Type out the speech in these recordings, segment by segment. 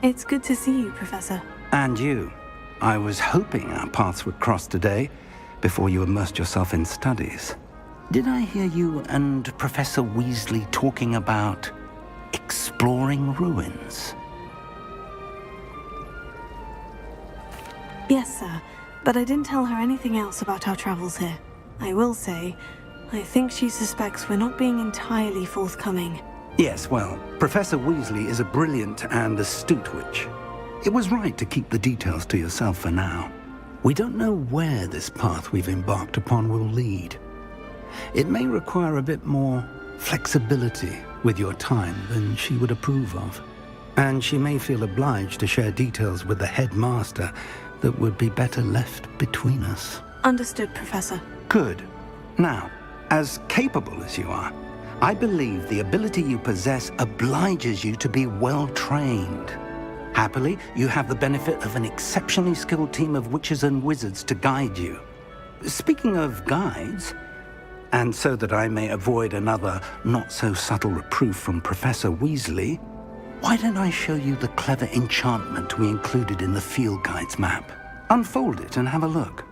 It's good to see you, Professor. And you. I was hoping our paths would cross today, before you immersed yourself in studies. Did I hear you and Professor Weasley talking about exploring ruins? Yes, sir, but I didn't tell her anything else about our travels here. I will say, I think she suspects we're not being entirely forthcoming. Yes, well, Professor Weasley is a brilliant and astute witch. It was right to keep the details to yourself for now. We don't know where this path we've embarked upon will lead. It may require a bit more flexibility with your time than she would approve of. And she may feel obliged to share details with the headmaster that would be better left between us. Understood, Professor. Good. Now, as capable as you are, I believe the ability you possess obliges you to be well-trained. Happily, you have the benefit of an exceptionally skilled team of witches and wizards to guide you. Speaking of guides, and so that I may avoid another not-so-subtle reproof from Professor Weasley, why don't I show you the clever enchantment we included in the field guide's map? Unfold it and have a look.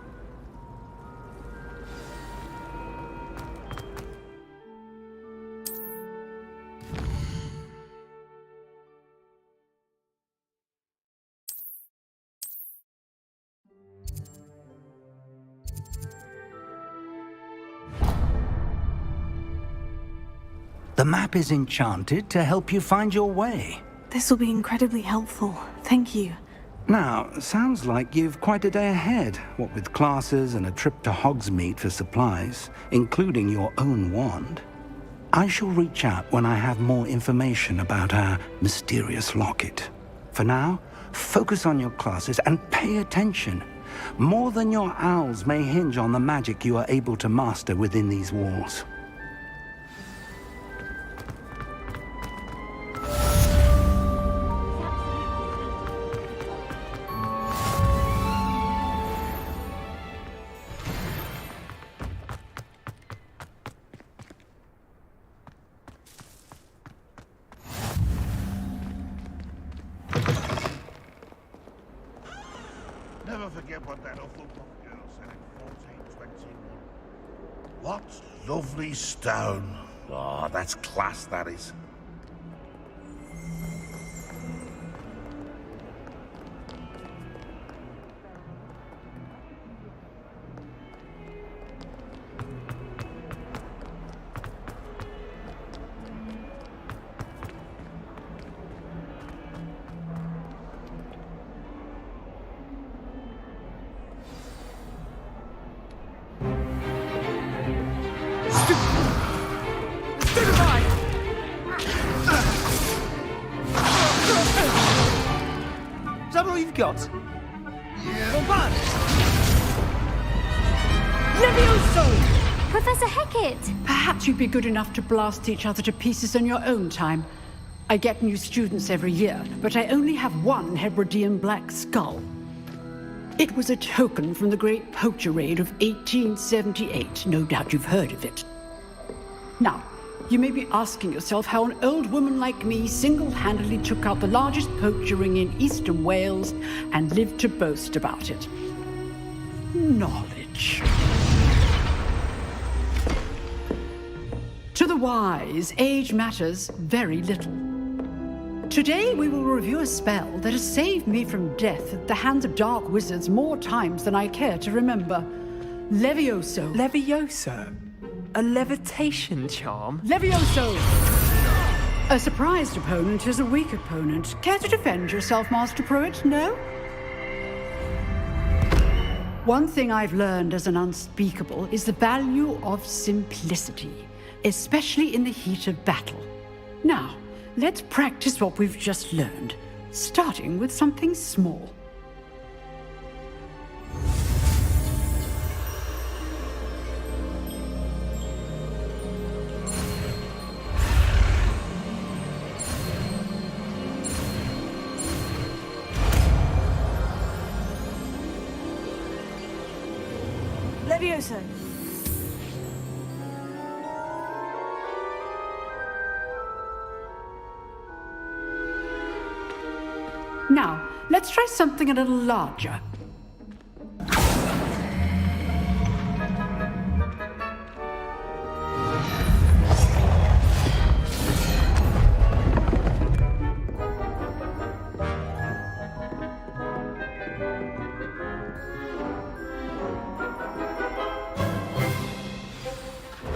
The map is enchanted to help you find your way. This will be incredibly helpful. Thank you. Now, sounds like you've quite a day ahead, what with classes and a trip to Hogsmeade for supplies, including your own wand. I shall reach out when I have more information about our mysterious locket. For now, focus on your classes and pay attention. More than your owls may hinge on the magic you are able to master within these walls. Never forget what that awful girl said in 1421. What lovely stone. Oh, that's class, that is. Is that all you've got? Yeah. Bombard! Levioso! Professor Hecat! Perhaps you'd be good enough to blast each other to pieces in your own time. I get new students every year, but I only have one Hebridean black skull. It was a token from the Great Poacher Raid of 1878. No doubt you've heard of it. Now, you may be asking yourself how an old woman like me single-handedly took out the largest poacher ring in eastern Wales and lived to boast about it. Knowledge. To the wise, age matters very little. Today we will review a spell that has saved me from death at the hands of dark wizards more times than I care to remember. Levioso. Levioso? A levitation charm? Levioso! A surprised opponent is a weak opponent. Care to defend yourself, Master Pruitt? No? One thing I've learned as an unspeakable is the value of simplicity, especially in the heat of battle. Now, let's practice what we've just learned, starting with something small. Levioso! Now, let's try something a little larger.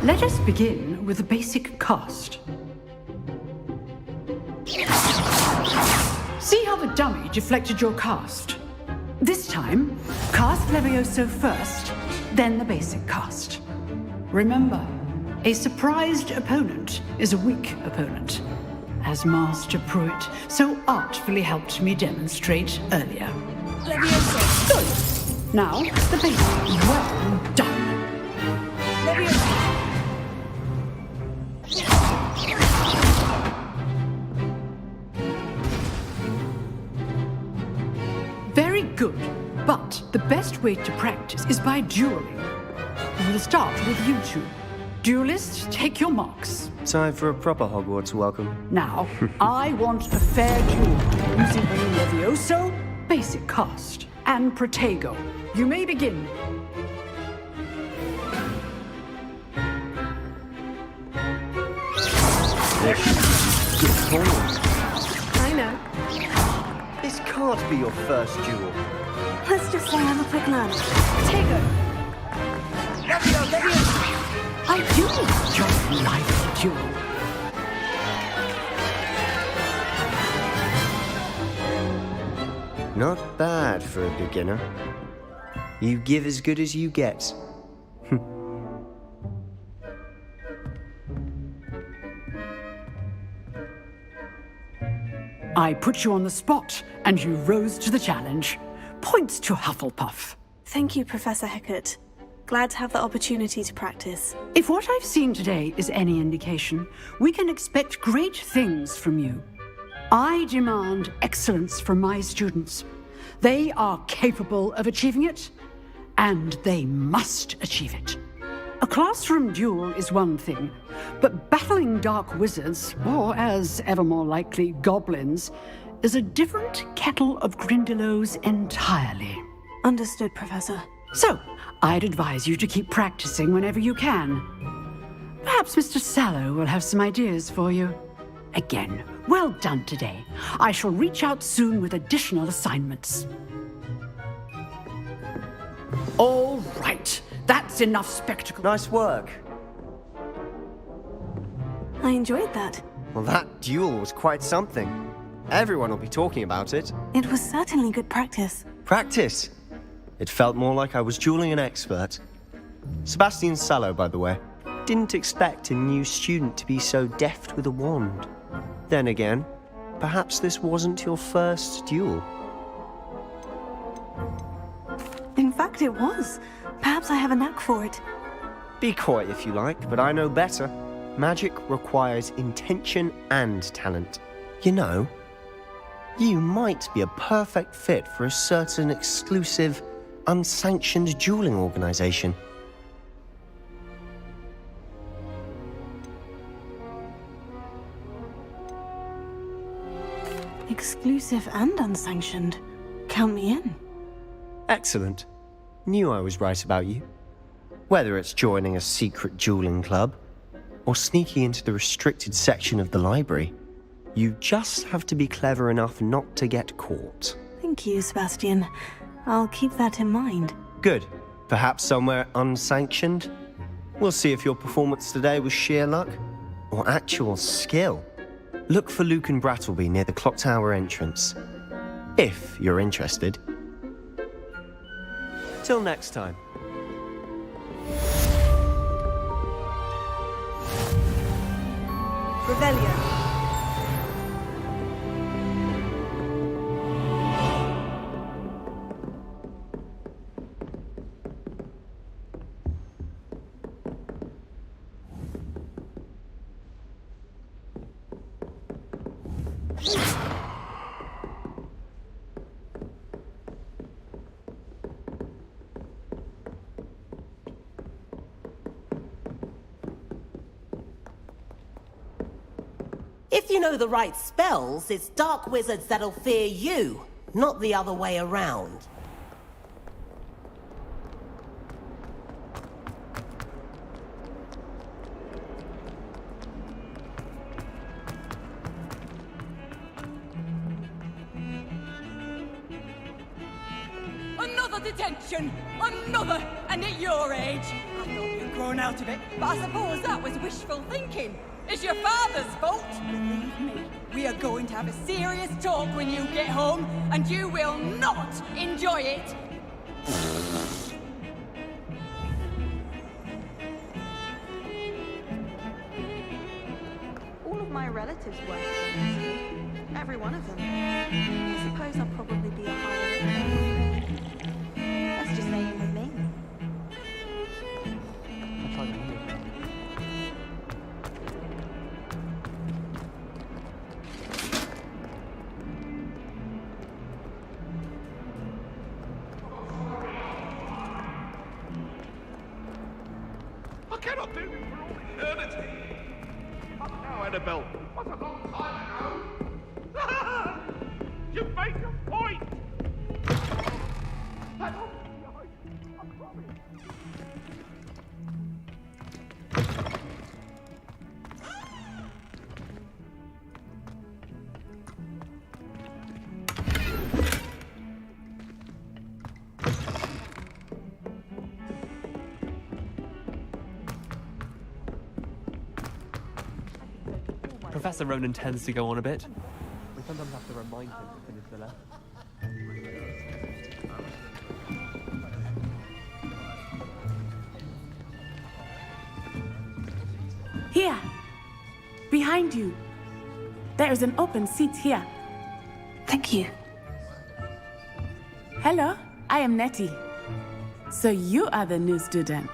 Let us begin with the basic cast. See how the dummy deflected your cast? This time, cast Levioso first, then the basic cast. Remember, a surprised opponent is a weak opponent, as Master Pruitt so artfully helped me demonstrate earlier. Levioso. Good. Now, the basic. Well done. Levioso. Very good, but the best way to practice is by dueling. We'll start with you two. Duelists, take your marks. Time for a proper Hogwarts welcome. Now, I want a fair duel using Levioso, basic cast, and Protego. You may begin. Good call. I know. This can't be your first duel. Let's just say I'm a quick learner. Protego. I do enjoy life duel. Not bad for a beginner. You give as good as you get. I put you on the spot, and you rose to the challenge. Points to Hufflepuff. Thank you, Professor Hecat. Glad to have the opportunity to practice. If what I've seen today is any indication, we can expect great things from you. I demand excellence from my students. They are capable of achieving it, and they must achieve it. A classroom duel is one thing, but battling dark wizards, or as ever more likely, goblins, is a different kettle of Grindylows entirely. Understood, Professor. So, I'd advise you to keep practicing whenever you can. Perhaps Mr. Sallow will have some ideas for you. Again, well done today. I shall reach out soon with additional assignments. All right, that's enough spectacle. Nice work. I enjoyed that. Well, that duel was quite something. Everyone will be talking about it. It was certainly good practice. Practice. It felt more like I was dueling an expert. Sebastian Sallow, by the way. Didn't expect a new student to be so deft with a wand. Then again, perhaps this wasn't your first duel. In fact, it was. Perhaps I have a knack for it. Be coy if you like, but I know better. Magic requires intention and talent. You know, you might be a perfect fit for a certain exclusive, unsanctioned dueling organization. Exclusive and unsanctioned. Count me in. Excellent. Knew I was right about you. Whether it's joining a secret dueling club, or sneaking into the restricted section of the library, you just have to be clever enough not to get caught. Thank you, Sebastian. I'll keep that in mind. Good. Perhaps somewhere unsanctioned? We'll see if your performance today was sheer luck, or actual skill. Look for Luke and Brattleby near the clock tower entrance, if you're interested. Till next time. Revelio. If you know the right spells, it's dark wizards that'll fear you, not the other way around. Another detention! Another! And at your age! I thought you'd grown out of it, but I suppose that was wishful thinking. It's your father's fault. Believe me, we are going to have a serious talk when you get home, and you will not enjoy it. All of my relatives work. Every one of them. I suppose I'll probably be a higher. That's just saying with me. I cannot do this for all eternity. Up now, Annabelle. What a long time ago. You make a point. I promise. Professor Ronan tends to go on a bit. We sometimes have to remind him to finish the lesson. Here! Behind you! There is an open seat here. Thank you. Hello, I am Nettie. So you are the new student.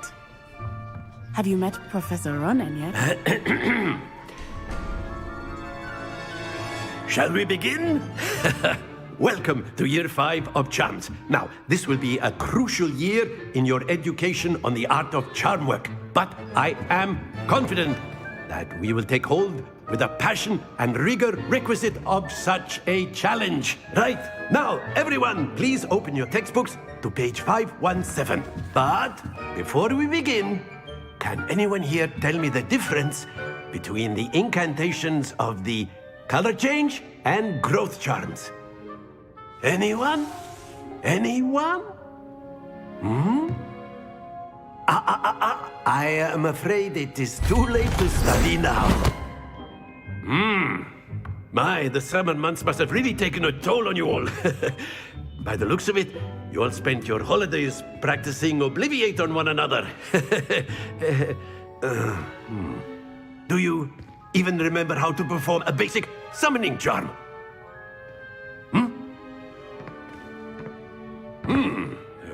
Have you met Professor Ronan yet? Shall we begin? Welcome to Year 5 of Charms. Now, this will be a crucial year in your education on the art of charm work. But I am confident that we will take hold with the passion and rigor requisite of such a challenge. Right, now, everyone, please open your textbooks to page 517. But before we begin, can anyone here tell me the difference between the incantations of the color change and growth charms? Anyone? Anyone? I am afraid it is too late to study now. My, the summer months must have really taken a toll on you all. By the looks of it, you all spent your holidays practicing Obliviate on one another. Do you even remember how to perform a basic summoning charm?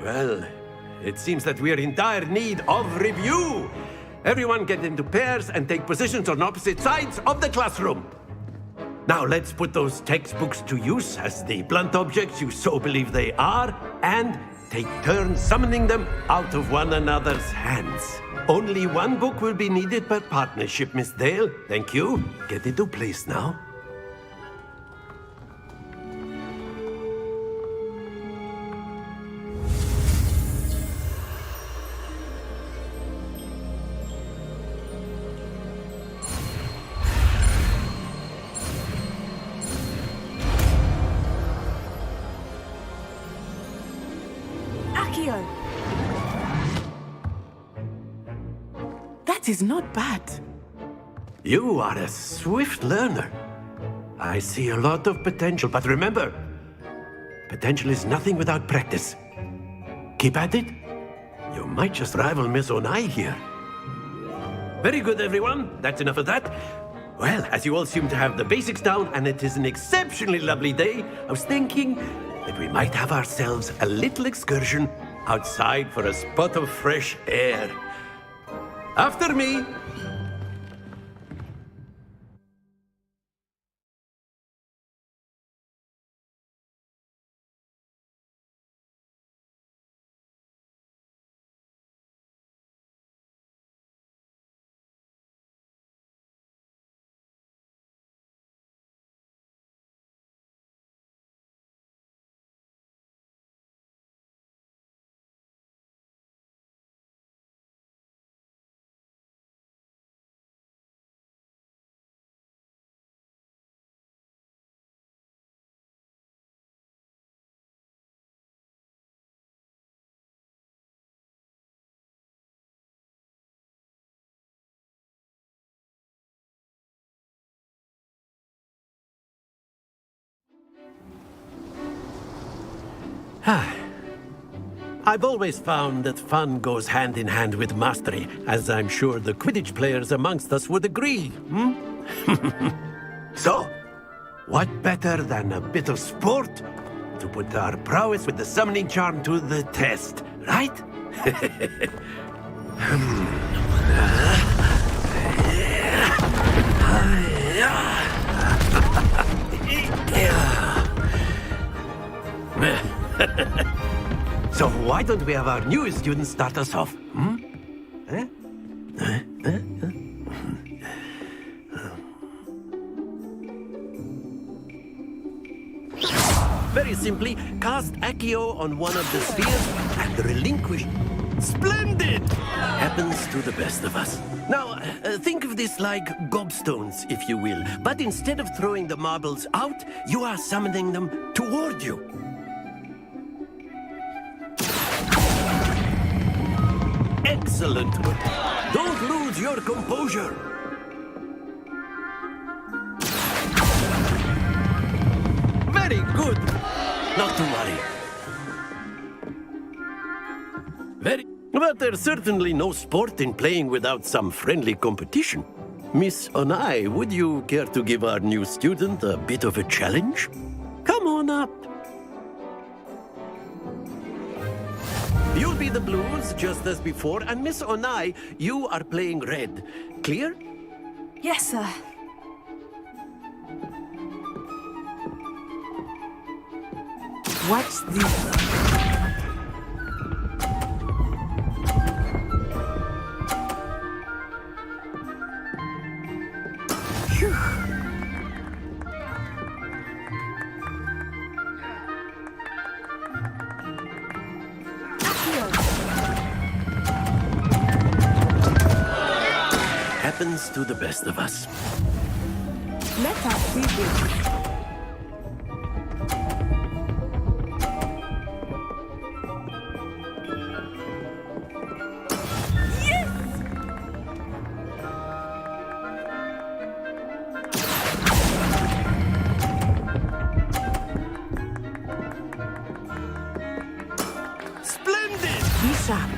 Well, it seems that we are in dire need of review. Everyone get into pairs and take positions on opposite sides of the classroom. Now let's put those textbooks to use as the blunt objects you so believe they are, and take turns summoning them out of one another's hands. Only one book will be needed per partnership, Miss Dale. Thank you. Get into place now. That is not bad. You are a swift learner. I see a lot of potential, but remember, potential is nothing without practice. Keep at it. You might just rival Miss Onai here. Very good, everyone. That's enough of that. Well, as you all seem to have the basics down, and it is an exceptionally lovely day, I was thinking that we might have ourselves a little excursion outside for a spot of fresh air. After me. I've always found that fun goes hand in hand with mastery, as I'm sure the Quidditch players amongst us would agree. So, what better than a bit of sport to put our prowess with the summoning charm to the test, right? So why don't we have our newest student start us off? Very simply, cast Accio on one of the spheres and relinquish. Splendid! Happens to the best of us. Now, think of this like gobstones, if you will. But instead of throwing the marbles out, you are summoning them toward you. Excellent. Don't lose your composure. Very good. Not to worry. But there's certainly no sport in playing without some friendly competition. Miss Onai, would you care to give our new student a bit of a challenge? Come on up. You'll be the blues, just as before, and Miss Onai, you are playing red. Clear? Yes, sir. Watch this. Phew. Happens to the best of us. Let us see this. Splendid! Be sharp.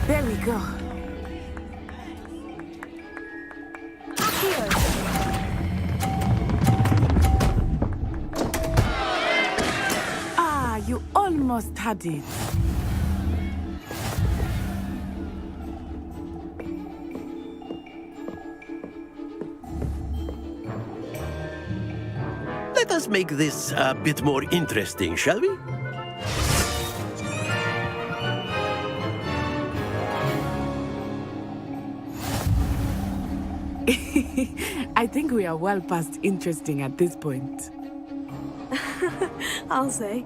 There we go. Ah, you almost had it. Let us make this a bit more interesting, shall we? I think we are well past interesting at this point. I'll say.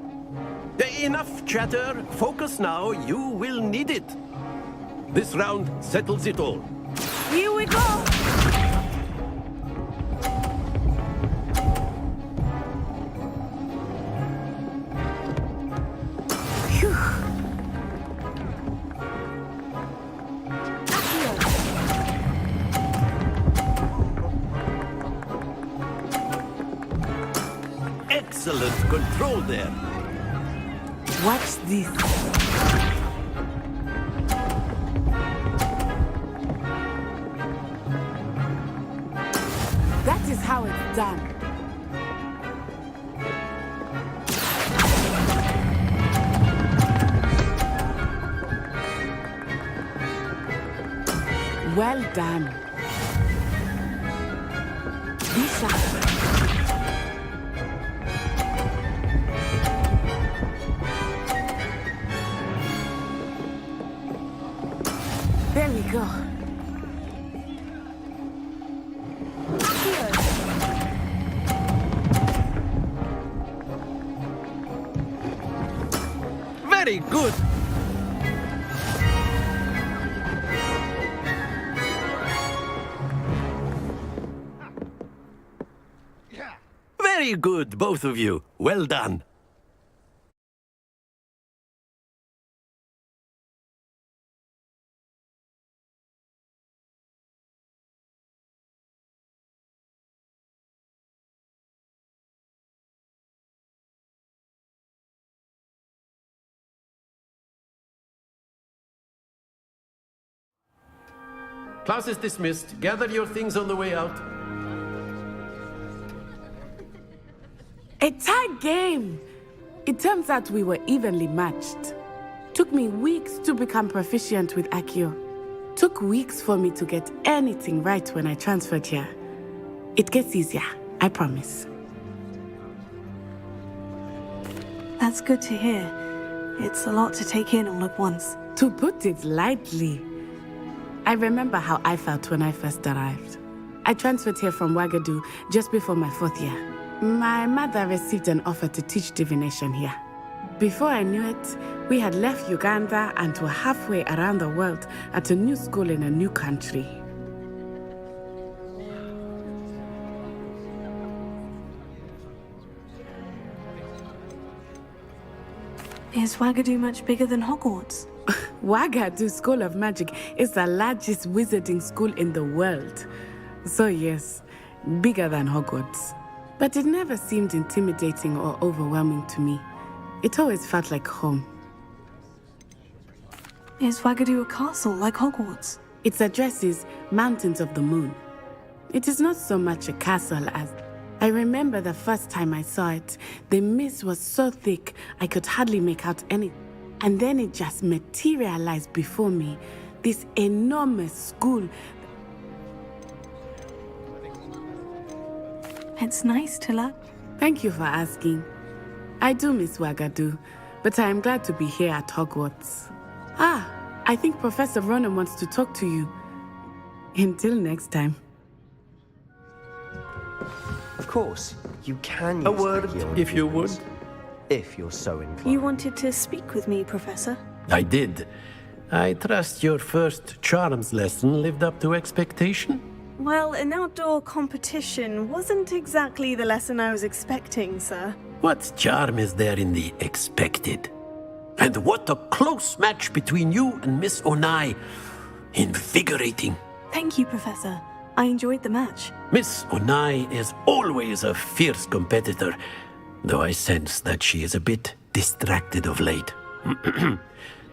Enough chatter. Focus now. You will need it. This round settles it all. Here we go! Phew. Excellent control there. Watch this. That is how it's done. Well done. Be sharp. There we go. Very good. Very good, both of you. Well done. Class is dismissed. Gather your things on the way out. A tight game! It turns out we were evenly matched. Took me weeks to become proficient with Accio. Took weeks for me to get anything right when I transferred here. It gets easier, I promise. That's good to hear. It's a lot to take in all at once. To put it lightly, I remember how I felt when I first arrived. I transferred here from Wagadu just before my 4th year. My mother received an offer to teach divination here. Before I knew it, we had left Uganda and were halfway around the world at a new school in a new country. Is Wagadu much bigger than Hogwarts? Wagadu School of Magic is the largest wizarding school in the world. So yes, bigger than Hogwarts. But it never seemed intimidating or overwhelming to me. It always felt like home. Is Wagadu a castle like Hogwarts? Its address is Mountains of the Moon. It is not so much a castle as... I remember the first time I saw it, the mist was so thick I could hardly make out anything. And then it just materialized before me, this enormous school. It's nice to learn. Thank you for asking. I do miss Wagadu, but I am glad to be here at Hogwarts. I think Professor Ronan wants to talk to you. Until next time. Of course, you can use A word, Accio if you would. If you're so inclined. You wanted to speak with me, Professor? I did. I trust your first charms lesson lived up to expectation? Well, an outdoor competition wasn't exactly the lesson I was expecting, sir. What charm is there in the expected? And what a close match between you and Miss Onai. Invigorating. Thank you, Professor. I enjoyed the match. Miss Onai is always a fierce competitor, though I sense that she is a bit distracted of late.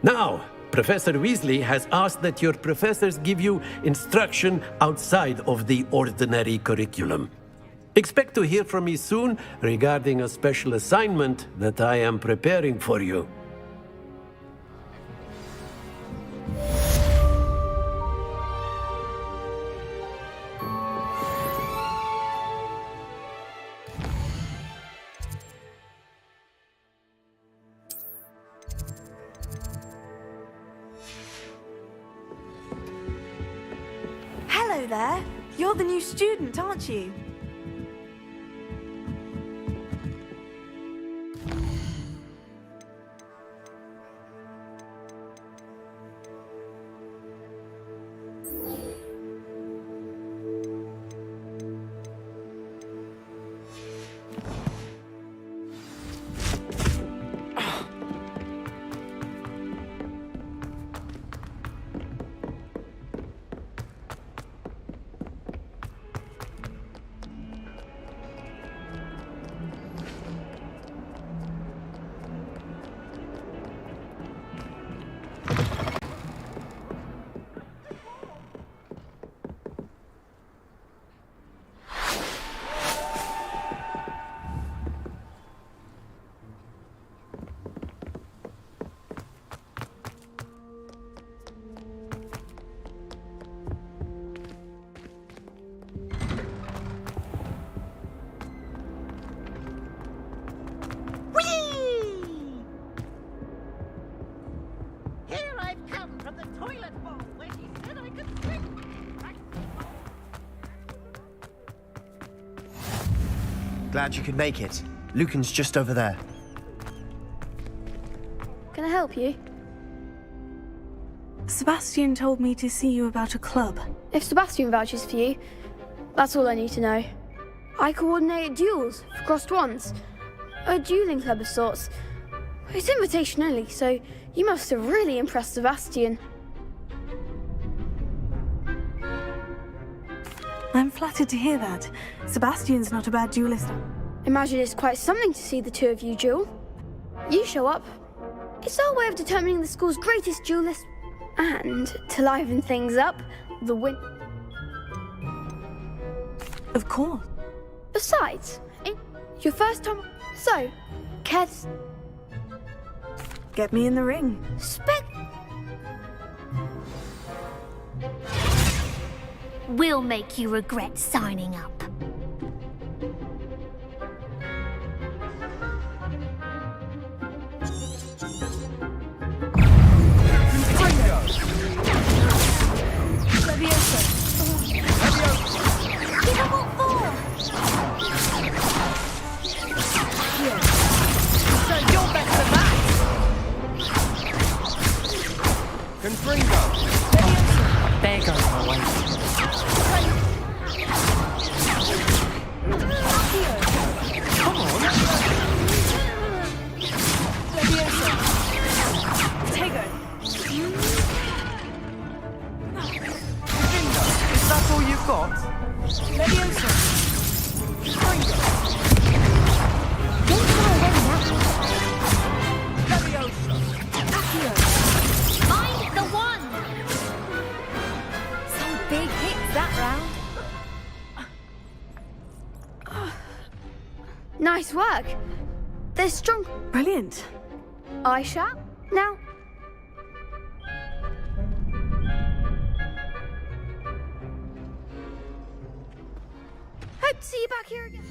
Now, Professor Weasley has asked that your professors give you instruction outside of the ordinary curriculum. Expect to hear from me soon regarding a special assignment that I am preparing for you. Hello there. You're the new student, aren't you? Glad you could make it. Lucan's just over there. Can I help you? Sebastian told me to see you about a club. If Sebastian vouches for you, that's all I need to know. I coordinate duels for crossed wands. A dueling club of sorts. It's invitation only, so you must have really impressed Sebastian. I'm flattered to hear that. Sebastian's not a bad duelist. Imagine it's quite something to see the two of you duel. You show up. It's our way of determining the school's greatest duelist. And, to liven things up, The win. Of course. Besides, your first time. So, Kez. Get me in the ring. We'll make you regret signing up. There goes my way. Come on. Is that all you've got? Find the one! Some big hits that round. Nice work. They're strong. Brilliant. I shall. Now. Hope to see you back here again.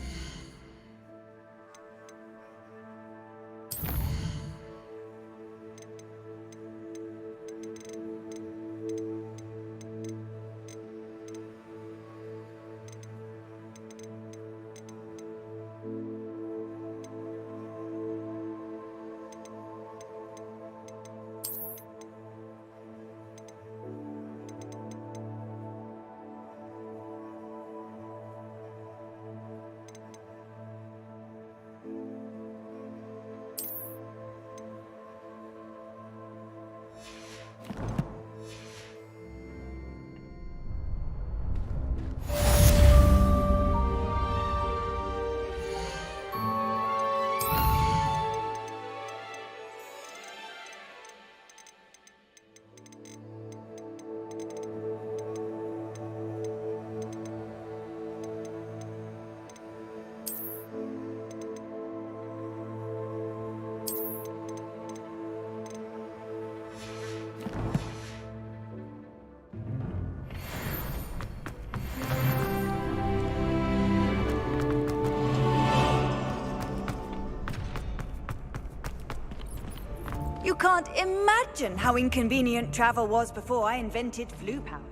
You can't imagine how inconvenient travel was before I invented flu powder.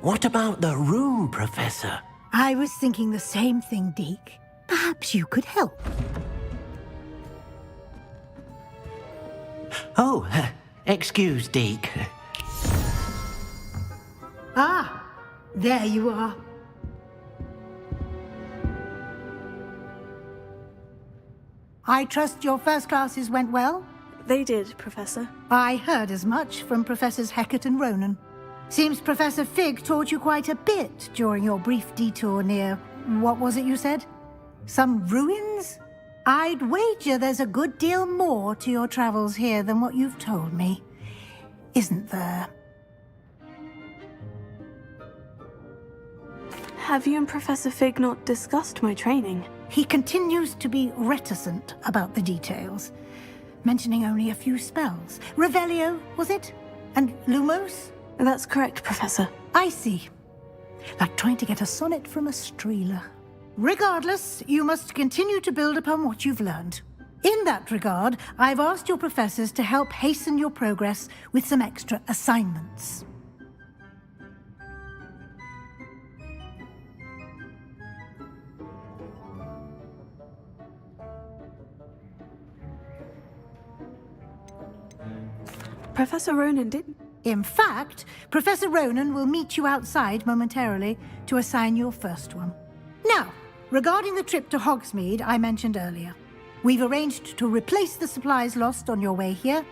What about the room, Professor? I was thinking the same thing, Deke. Perhaps you could help. Oh, excuse, Deke. Ah, there you are. I trust your first classes went well? They did, Professor. I heard as much from Professors Hecat and Ronan. Seems Professor Fig taught you quite a bit during your brief detour near... what was it you said? Some ruins? I'd wager there's a good deal more to your travels here than what you've told me. Isn't there? Have you and Professor Fig not discussed my training? He continues to be reticent about the details, mentioning only a few spells. Revelio, was it? And Lumos? That's correct, Professor. I see. Like trying to get a sonnet from a streeler. Regardless, you must continue to build upon what you've learned. In that regard, I've asked your professors to help hasten your progress with some extra assignments. Professor Ronan didn't. In fact, Professor Ronan will meet you outside momentarily to assign your first one. Now, regarding the trip to Hogsmeade I mentioned earlier, we've arranged to replace the supplies lost on your way here,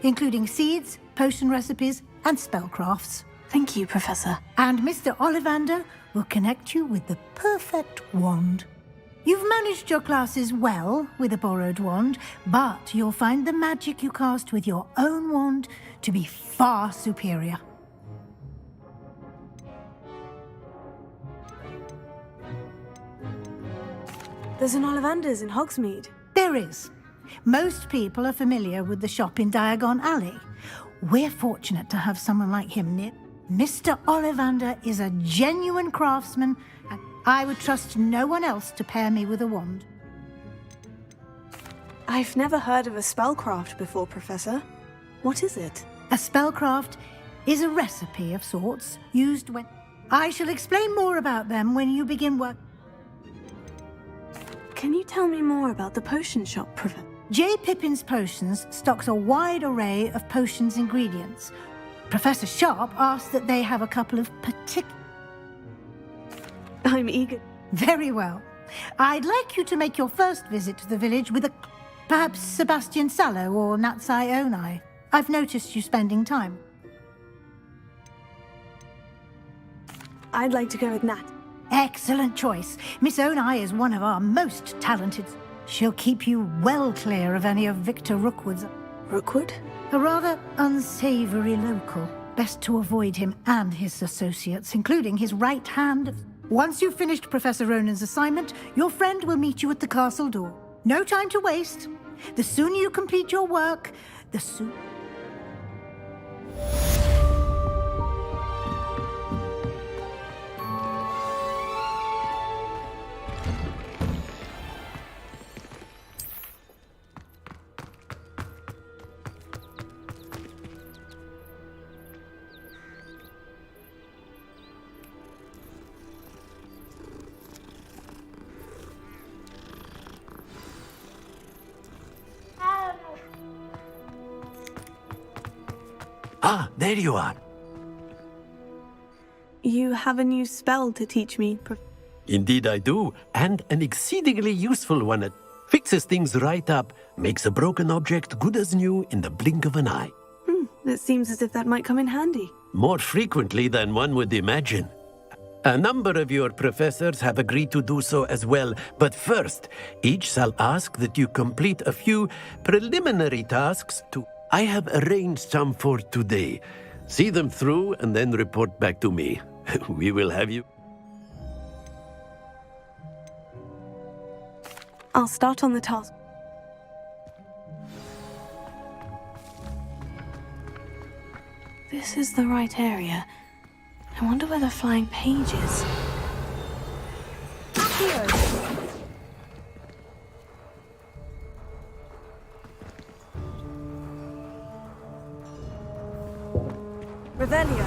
including seeds, potion recipes, and spellcrafts. Thank you, Professor. And Mr. Ollivander will connect you with the perfect wand. You've managed your classes well with a borrowed wand, but you'll find the magic you cast with your own wand to be far superior. There's an Ollivander's in Hogsmeade. There is. Most people are familiar with the shop in Diagon Alley. We're fortunate to have someone like him near. Mr. Ollivander is a genuine craftsman, and I would trust no one else to pair me with a wand. I've never heard of a spellcraft before, Professor. What is it? A spellcraft is a recipe of sorts used when... I shall explain more about them when you begin work. Can you tell me more about the potion shop, Professor? J. Pippin's Potions stocks a wide array of potions ingredients. Professor Sharp asked that they have a couple of particular... I'm eager. Very well. I'd like you to make your first visit to the village with a... perhaps Sebastian Sallow or Natsai Onai. I've noticed you spending time. I'd like to go with Nat. Excellent choice. Miss Onai is one of our most talented. She'll keep you well clear of any of Victor Rookwood's... Rookwood? A rather unsavory local. Best to avoid him and his associates, including his right hand. Once you've finished Professor Ronan's assignment, your friend will meet you at the castle door. No time to waste. The sooner you complete your work, the sooner... Ah, there you are. You have a new spell to teach me, Indeed I do, and an exceedingly useful one. It fixes things right up, makes a broken object good as new in the blink of an eye. It seems as if that might come in handy. More frequently than one would imagine. A number of your professors have agreed to do so as well, but first, each shall ask that you complete a few preliminary tasks to... I have arranged some for today. See them through and then report back to me. We will have you... I'll start on the task. This is the right area. I wonder where the flying page is. Here. Revelio.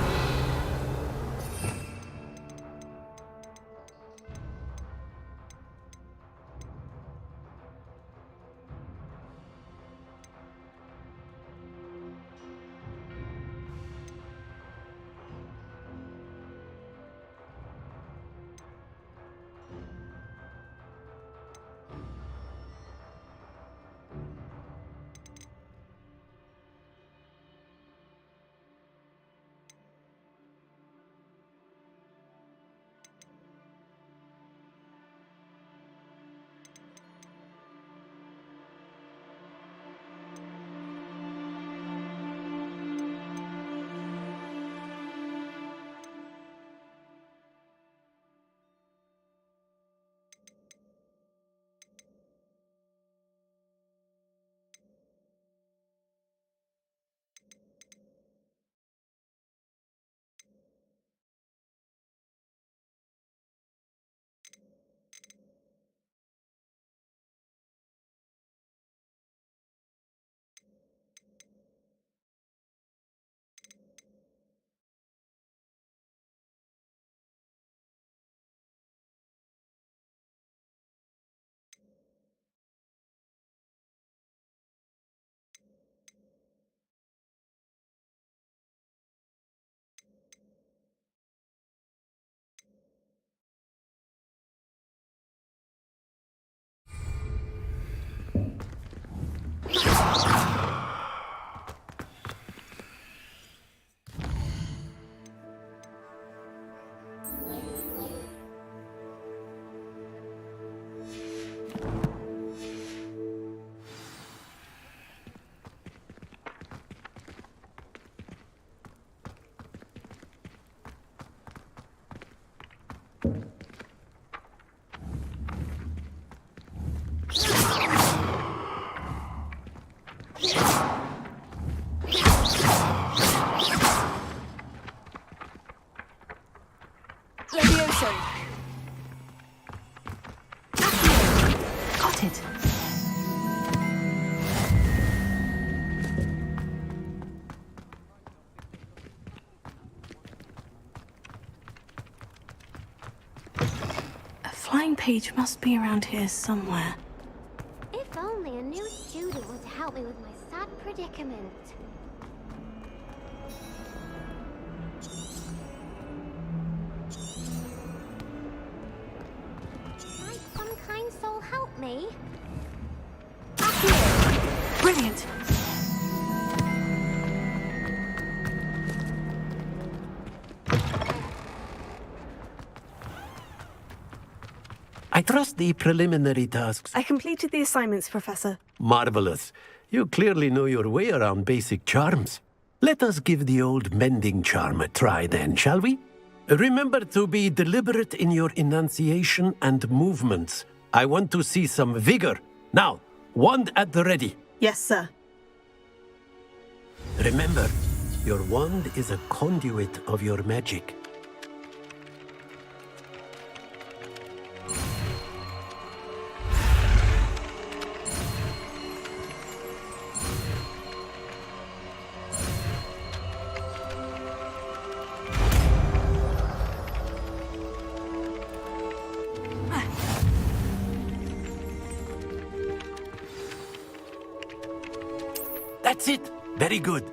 page must be around here somewhere. If only a new student were to help me with my sad predicament. Might some kind soul help me? Brilliant! I trust the preliminary tasks. I completed the assignments, Professor. Marvelous. You clearly know your way around basic charms. Let us give the old mending charm a try then, shall we? Remember to be deliberate in your enunciation and movements. I want to see some vigor. Now, wand at the ready. Yes, sir. Remember, your wand is a conduit of your magic. That's it. Very good.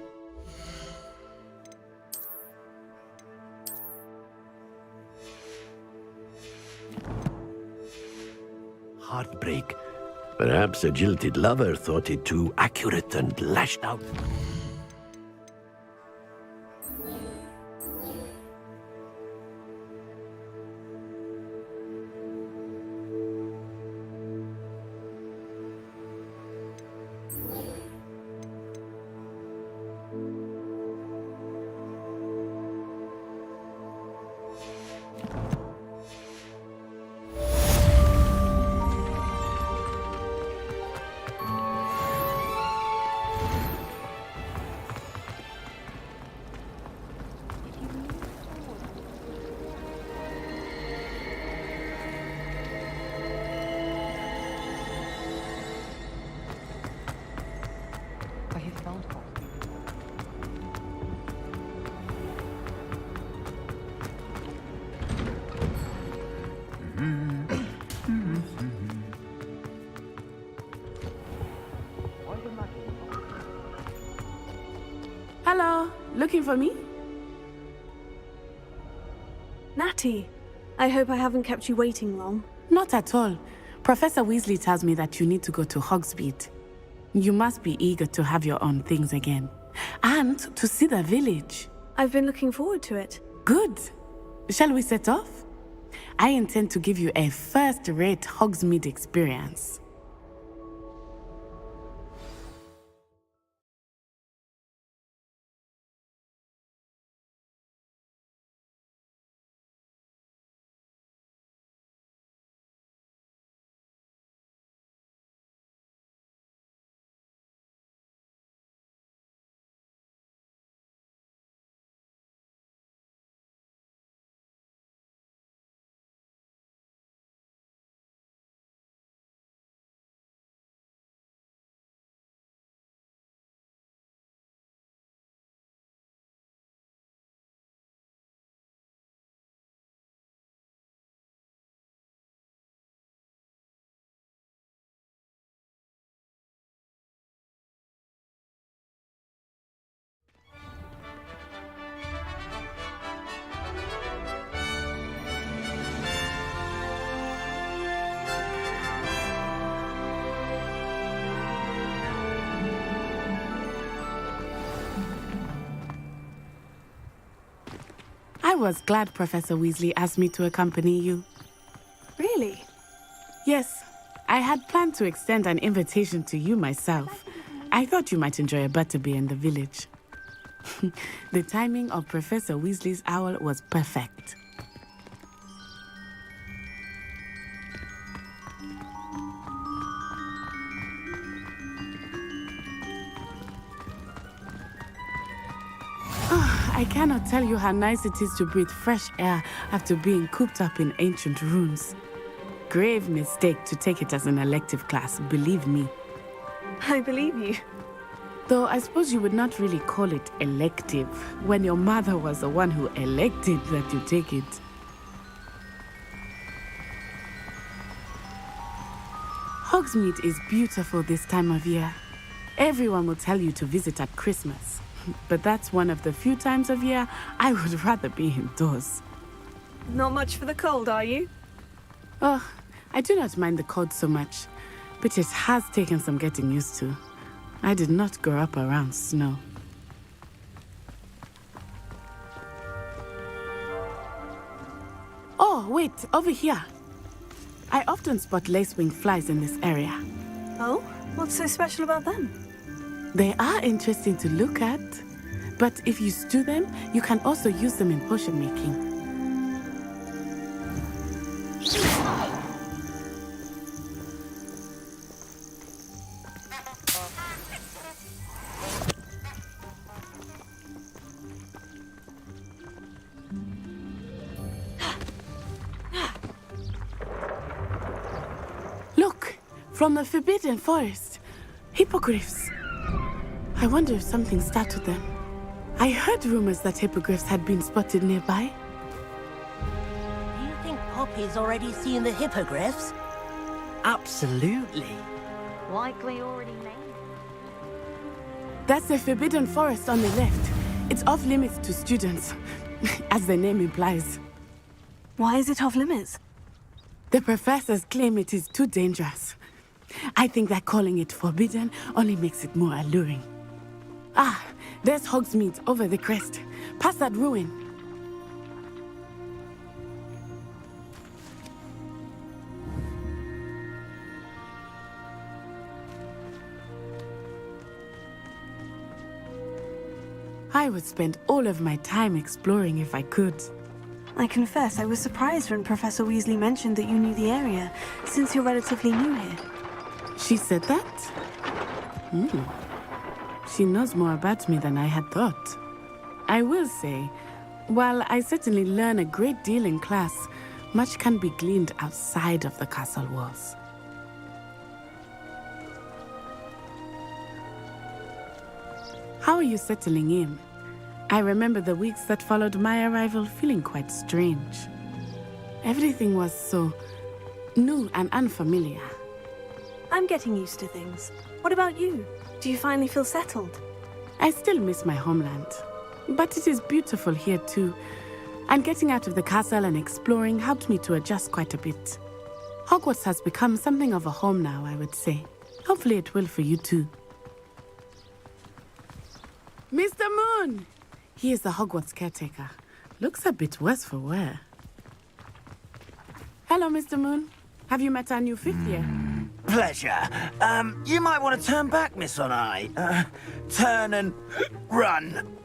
Heartbreak. Perhaps a jilted lover thought it too accurate and lashed out. Hello, looking for me? Natty, I hope I haven't kept you waiting long. Not at all. Professor Weasley tells me that you need to go to Hogsmeade. You must be eager to have your own things again. And to see the village. I've been looking forward to it. Good. Shall we set off? I intend to give you a first-rate Hogsmeade experience. I was glad Professor Weasley asked me to accompany you. Really? Yes, I had planned to extend an invitation to you myself. I thought you might enjoy a butterbeer in the village. The timing of Professor Weasley's owl was perfect. I cannot tell you how nice it is to breathe fresh air after being cooped up in ancient rooms. Grave mistake to take it as an elective class, believe me. I believe you. Though I suppose you would not really call it elective when your mother was the one who elected that you take it. Hogsmeade is beautiful this time of year. Everyone will tell you to visit at Christmas. But that's one of the few times of year I would rather be indoors. Not much for the cold, are you? Oh, I do not mind the cold so much, but it has taken some getting used to. I did not grow up around snow. Oh, wait, over here. I often spot lacewing flies in this area. Oh? What's so special about them? They are interesting to look at, but if you stew them, you can also use them in potion making. Look, from the Forbidden Forest, hippogriffs. I wonder if something startled them. I heard rumors that hippogriffs had been spotted nearby. Do you think Poppy's already seen the hippogriffs? Absolutely. Likely already made. That's the Forbidden Forest on the left. It's off limits to students, as the name implies. Why is it off limits? The professors claim it is too dangerous. I think that calling it forbidden only makes it more alluring. Ah, there's Hogsmeade over the crest. Past that ruin. I would spend all of my time exploring if I could. I confess I was surprised when Professor Weasley mentioned that you knew the area, since you're relatively new here. She said that? She knows more about me than I had thought. I will say, while I certainly learn a great deal in class, much can be gleaned outside of the castle walls. How are you settling in? I remember the weeks that followed my arrival feeling quite strange. Everything was so new and unfamiliar. I'm getting used to things. What about you? Do you finally feel settled? I still miss my homeland, but it is beautiful here too. And getting out of the castle and exploring helped me to adjust quite a bit. Hogwarts has become something of a home now, I would say. Hopefully it will for you too. Mr. Moon! He is the Hogwarts caretaker. Looks a bit worse for wear. Hello, Mr. Moon. Have you met our new fifth year? Pleasure. You might want to turn back, Miss On-Eye. Turn and run.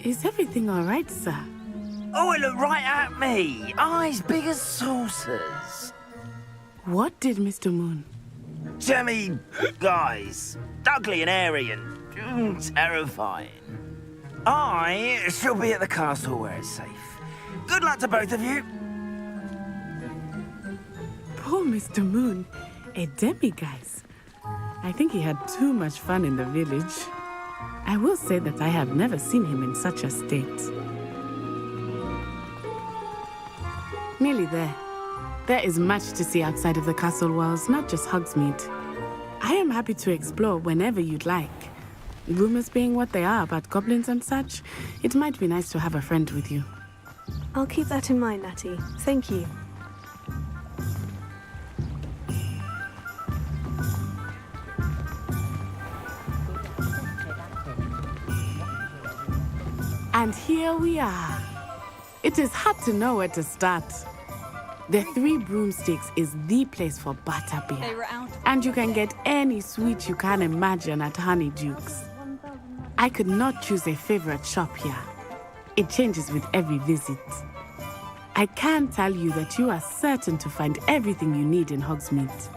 Is everything all right, sir? Oh, it looked right at me. Eyes big as saucers. What did Mr. Moon? Jemmy guys. Ugly and airy and terrifying. I shall be at the castle where it's safe. Good luck to both of you. Poor Mr. Moon. A demiguise. I think he had too much fun in the village. I will say that I have never seen him in such a state. Nearly there. There is much to see outside of the castle walls, not just Hogsmeade. I am happy to explore whenever you'd like. Rumors being what they are about goblins and such, it might be nice to have a friend with you. I'll keep that in mind, Natty. Thank you. And here we are. It is hard to know where to start. The Three Broomsticks is the place for butterbeer. And you can get any sweet you can imagine at Honeyduke's. I could not choose a favorite shop here. It changes with every visit. I can tell you that you are certain to find everything you need in Hogsmeade.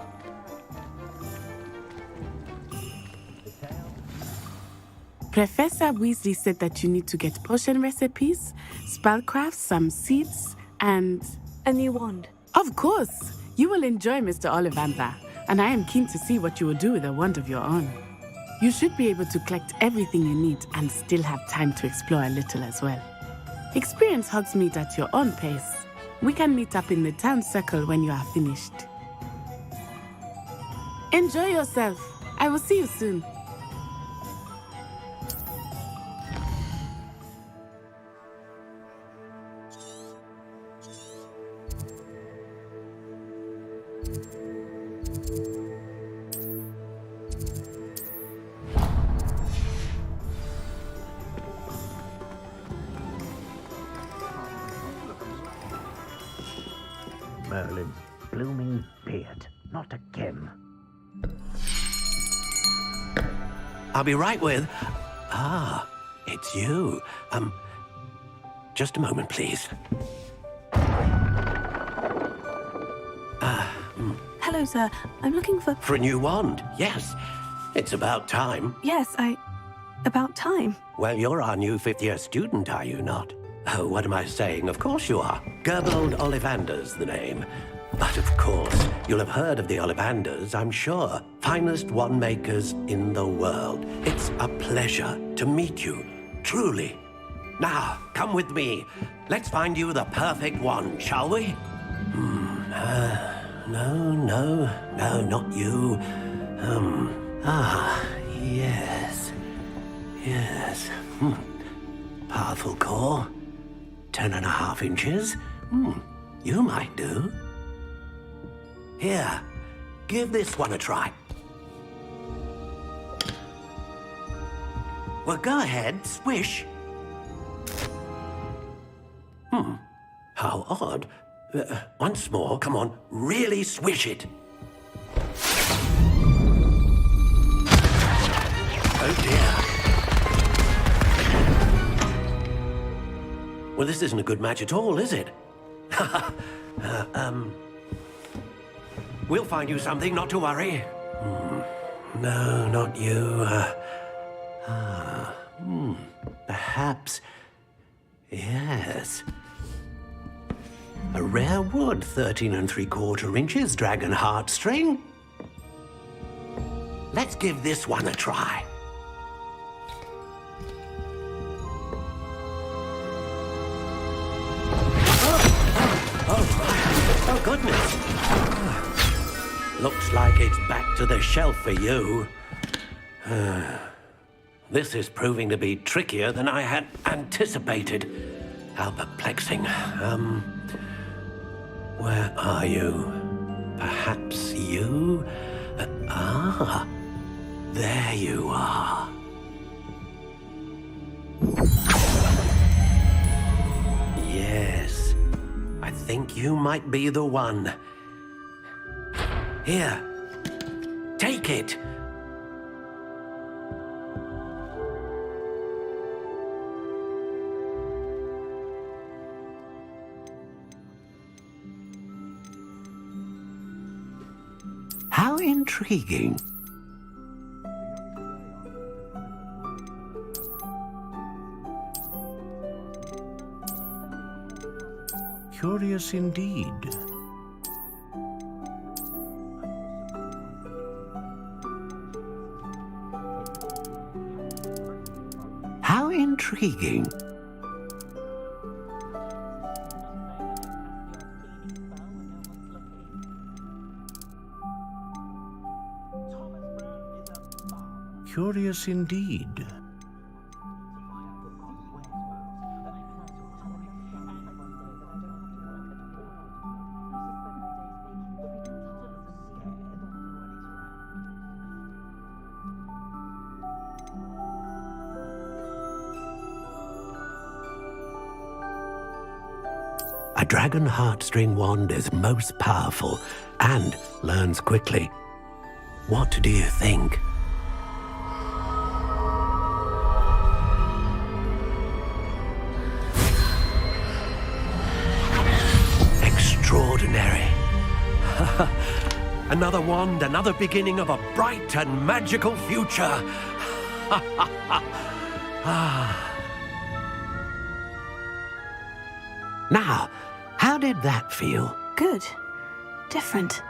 Professor Weasley said that you need to get potion recipes, spellcrafts, some seeds, and... a new wand. Of course! You will enjoy Mr. Ollivander, and I am keen to see what you will do with a wand of your own. You should be able to collect everything you need and still have time to explore a little as well. Experience Hogsmeade at your own pace. We can meet up in the town circle when you are finished. Enjoy yourself. I will see you soon. Merlin's blooming beard. Not again. I'll be right with... Ah, it's you. Just a moment, please. Hello, sir. I'm looking for... For a new wand, yes. It's about time. Yes, about time. Well, you're our new fifth-year student, are you not? Oh, what am I saying? Of course you are. Gerbold Ollivander's the name. But of course, you'll have heard of the Ollivanders, I'm sure. Finest wand makers in the world. It's a pleasure to meet you, truly. Now, come with me. Let's find you the perfect wand, shall we? No, not you. Yes. Powerful core. 10.5 inches. You might do. Here, give this one a try. Well, go ahead, swish. How odd. Once more, come on, really swish it. Oh dear. Well, this isn't a good match at all, is it? We'll find you something, not to worry. No, not you. Perhaps... Yes. A rare wood, 13 3/4 inches, dragon heartstring. Let's give this one a try. Oh, goodness. Looks like it's back to the shelf for you. This is proving to be trickier than I had anticipated. How perplexing. Where are you? Perhaps you? There you are. Yes, I think you might be the one. Here, take it. How intriguing. Curious indeed. How intriguing. Curious indeed. A dragon heartstring wand is most powerful and learns quickly. What do you think? Extraordinary. Another wand, another beginning of a bright and magical future. Now, how did that feel? Good. Different.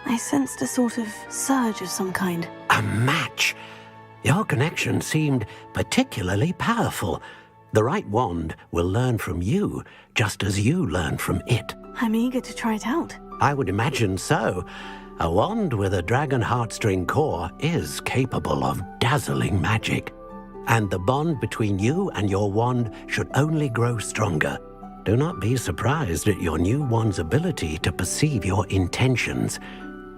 I sensed a sort of surge of some kind. A match. Your connection seemed particularly powerful. The right wand will learn from you, just as you learn from it. I'm eager to try it out. I would imagine so. A wand with a dragon heartstring core is capable of dazzling magic. And the bond between you and your wand should only grow stronger. Do not be surprised at your new wand's ability to perceive your intentions,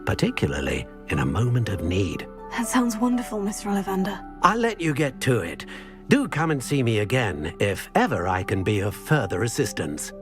particularly in a moment of need. That sounds wonderful, Mr. Ollivander. I'll let you get to it. Do come and see me again if ever I can be of further assistance.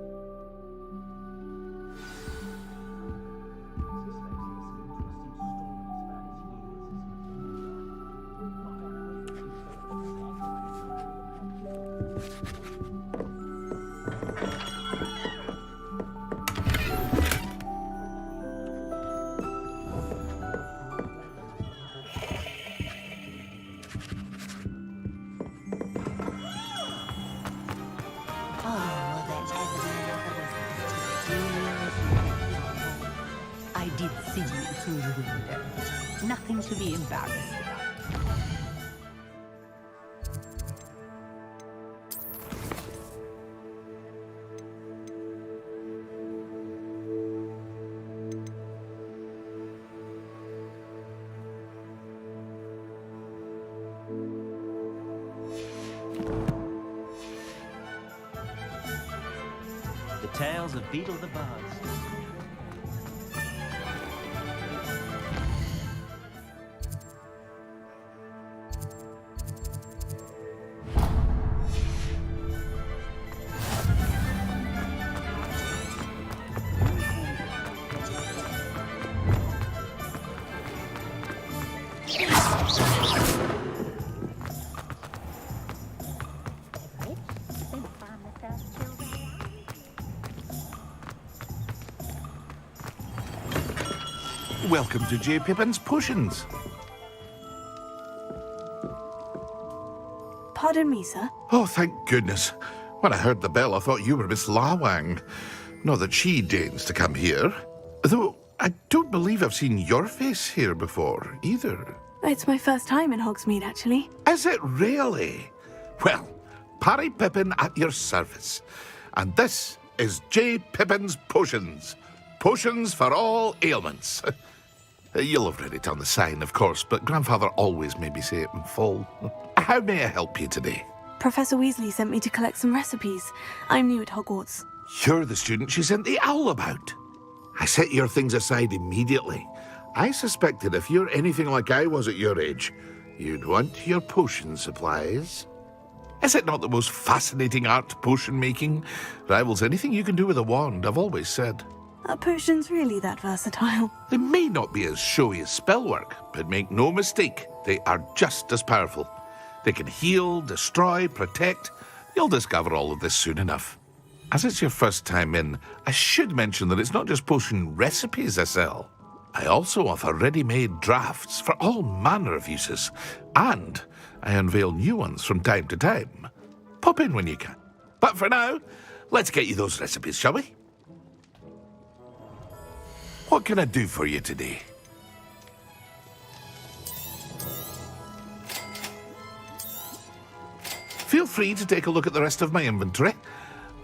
I did see you through the window. Nothing to be embarrassed about. The tales of Beetle the Bard. Welcome to J. Pippin's Potions. Pardon me, sir. Oh, thank goodness. When I heard the bell, I thought you were Miss Lawang. Not that she deigns to come here. Though, I don't believe I've seen your face here before, either. It's my first time in Hogsmeade, actually. Is it really? Well, Parry Pippin at your service. And this is J. Pippin's Potions. Potions for all ailments. You'll have read it on the sign, of course, but Grandfather always made me say it in full. How may I help you today? Professor Weasley sent me to collect some recipes. I'm new at Hogwarts. You're the student she sent the owl about. I set your things aside immediately. I suspected if you're anything like I was at your age, you'd want your potion supplies. Is it not the most fascinating art, potion making? Rivals anything you can do with a wand, I've always said. Are potions really that versatile? They may not be as showy as spellwork, but make no mistake, they are just as powerful. They can heal, destroy, protect. You'll discover all of this soon enough. As it's your first time in, I should mention that it's not just potion recipes I sell. I also offer ready-made drafts for all manner of uses, and I unveil new ones from time to time. Pop in when you can. But for now, let's get you those recipes, shall we? What can I do for you today? Feel free to take a look at the rest of my inventory,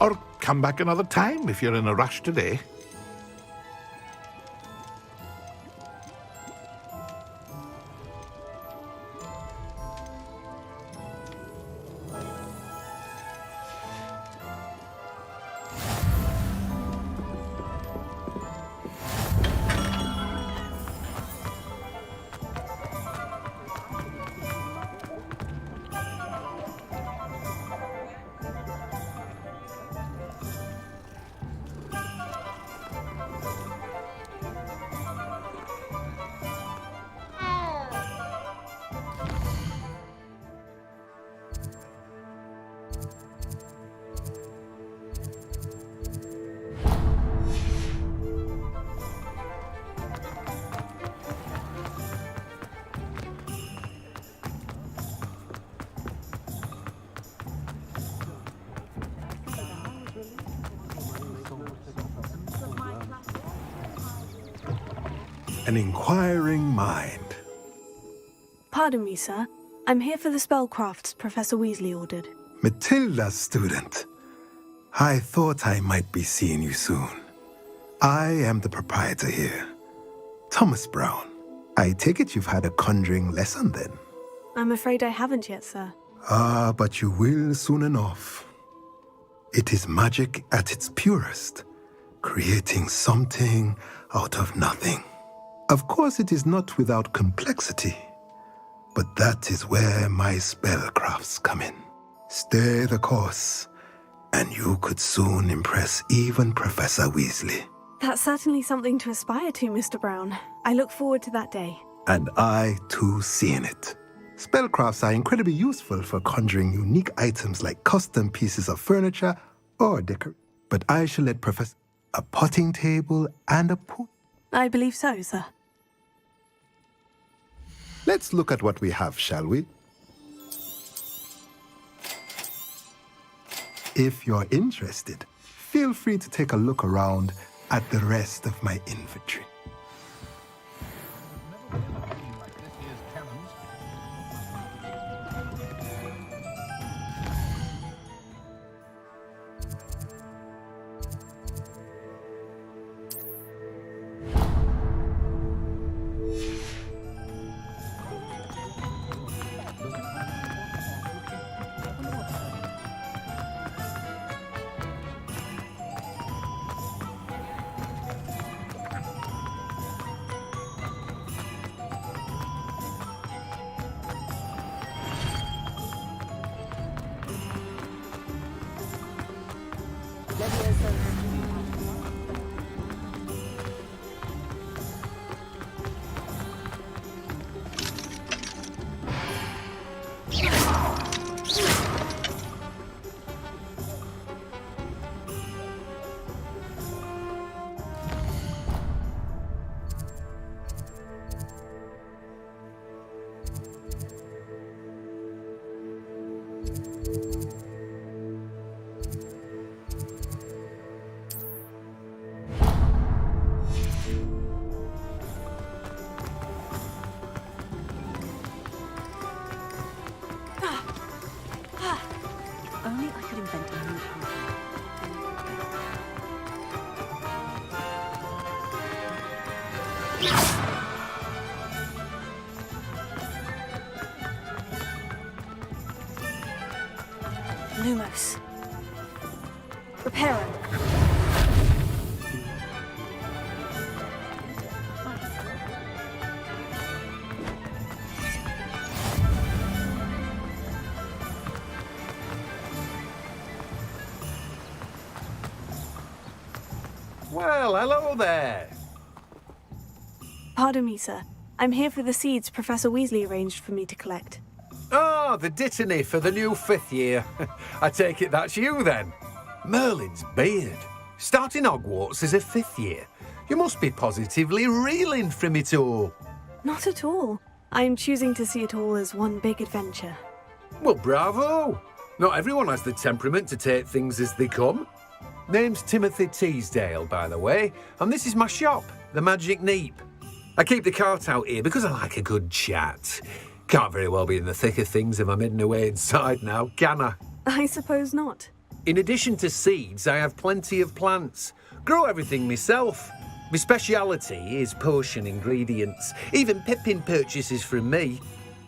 or come back another time if you're in a rush today. An inquiring mind. Pardon me, sir. I'm here for the spellcrafts Professor Weasley ordered. Matilda, student. I thought I might be seeing you soon. I am the proprietor here. Thomas Brown, I take it you've had a conjuring lesson then? I'm afraid I haven't yet, sir. Ah, but you will soon enough. It is magic at its purest, creating something out of nothing. Of course, it is not without complexity, but that is where my spellcrafts come in. Stay the course, and you could soon impress even Professor Weasley. That's certainly something to aspire to, Mr. Brown. I look forward to that day. And I, too, seeing it. Spellcrafts are incredibly useful for conjuring unique items like custom pieces of furniture or decor. But I shall let Professor... A potting table and a pool. I believe so, sir. Let's look at what we have, shall we? If you're interested, feel free to take a look around at the rest of my inventory. Only I could invent a new power. Lumos. Reparo. Well, hello there. Pardon me, sir. I'm here for the seeds Professor Weasley arranged for me to collect. Oh, the dittany for the new 5th year. I take it that's you then. Merlin's beard. Starting Hogwarts as a 5th year. You must be positively reeling from it all. Not at all. I'm choosing to see it all as one big adventure. Well, bravo. Not everyone has the temperament to take things as they come. Name's Timothy Teasdale, by the way, and this is my shop, the Magic Neep. I keep the cart out here because I like a good chat. Can't very well be in the thick of things if I'm hidden away inside now, can I? I suppose not. In addition to seeds, I have plenty of plants. Grow everything myself. My speciality is potion ingredients. Even Pippin purchases from me.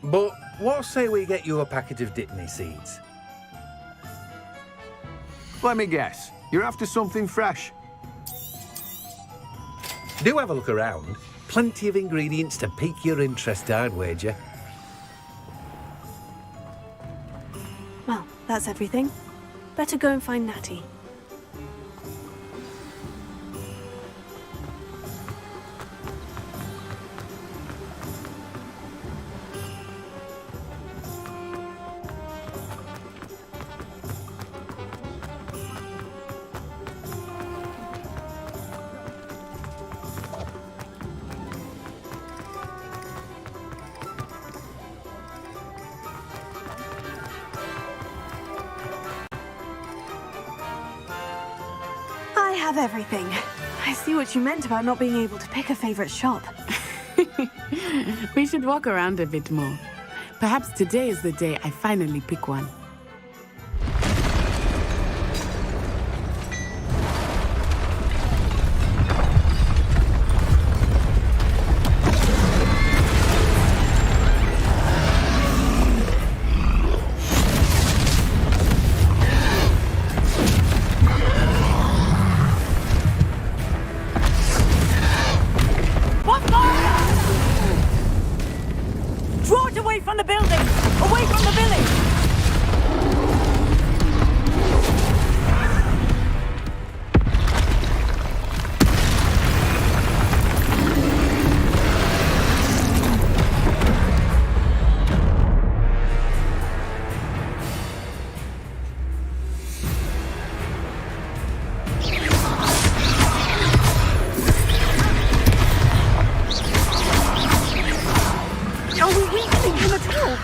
But what say we get you a packet of Dittany seeds? Let me guess. You're after something fresh. Do have a look around. Plenty of ingredients to pique your interest, I'd wager. Well, that's everything. Better go and find Natty. I have everything. I see what you meant about not being able to pick a favorite shop. We should walk around a bit more. Perhaps today is the day I finally pick one. away from the building! Away from the village! Are we weakening him at all?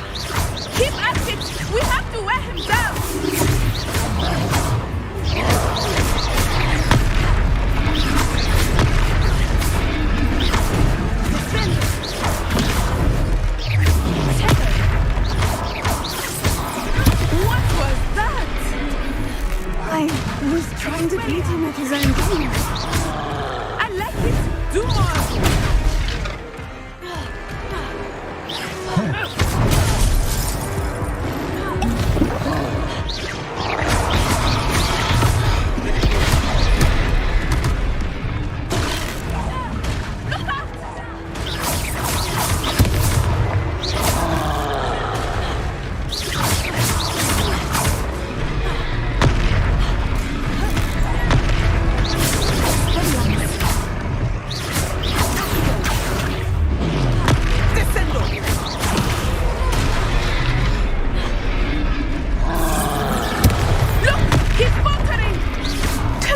Keep at it! We have to wear him down! What was that? I was trying to beat him with his own game. I like it! Do more!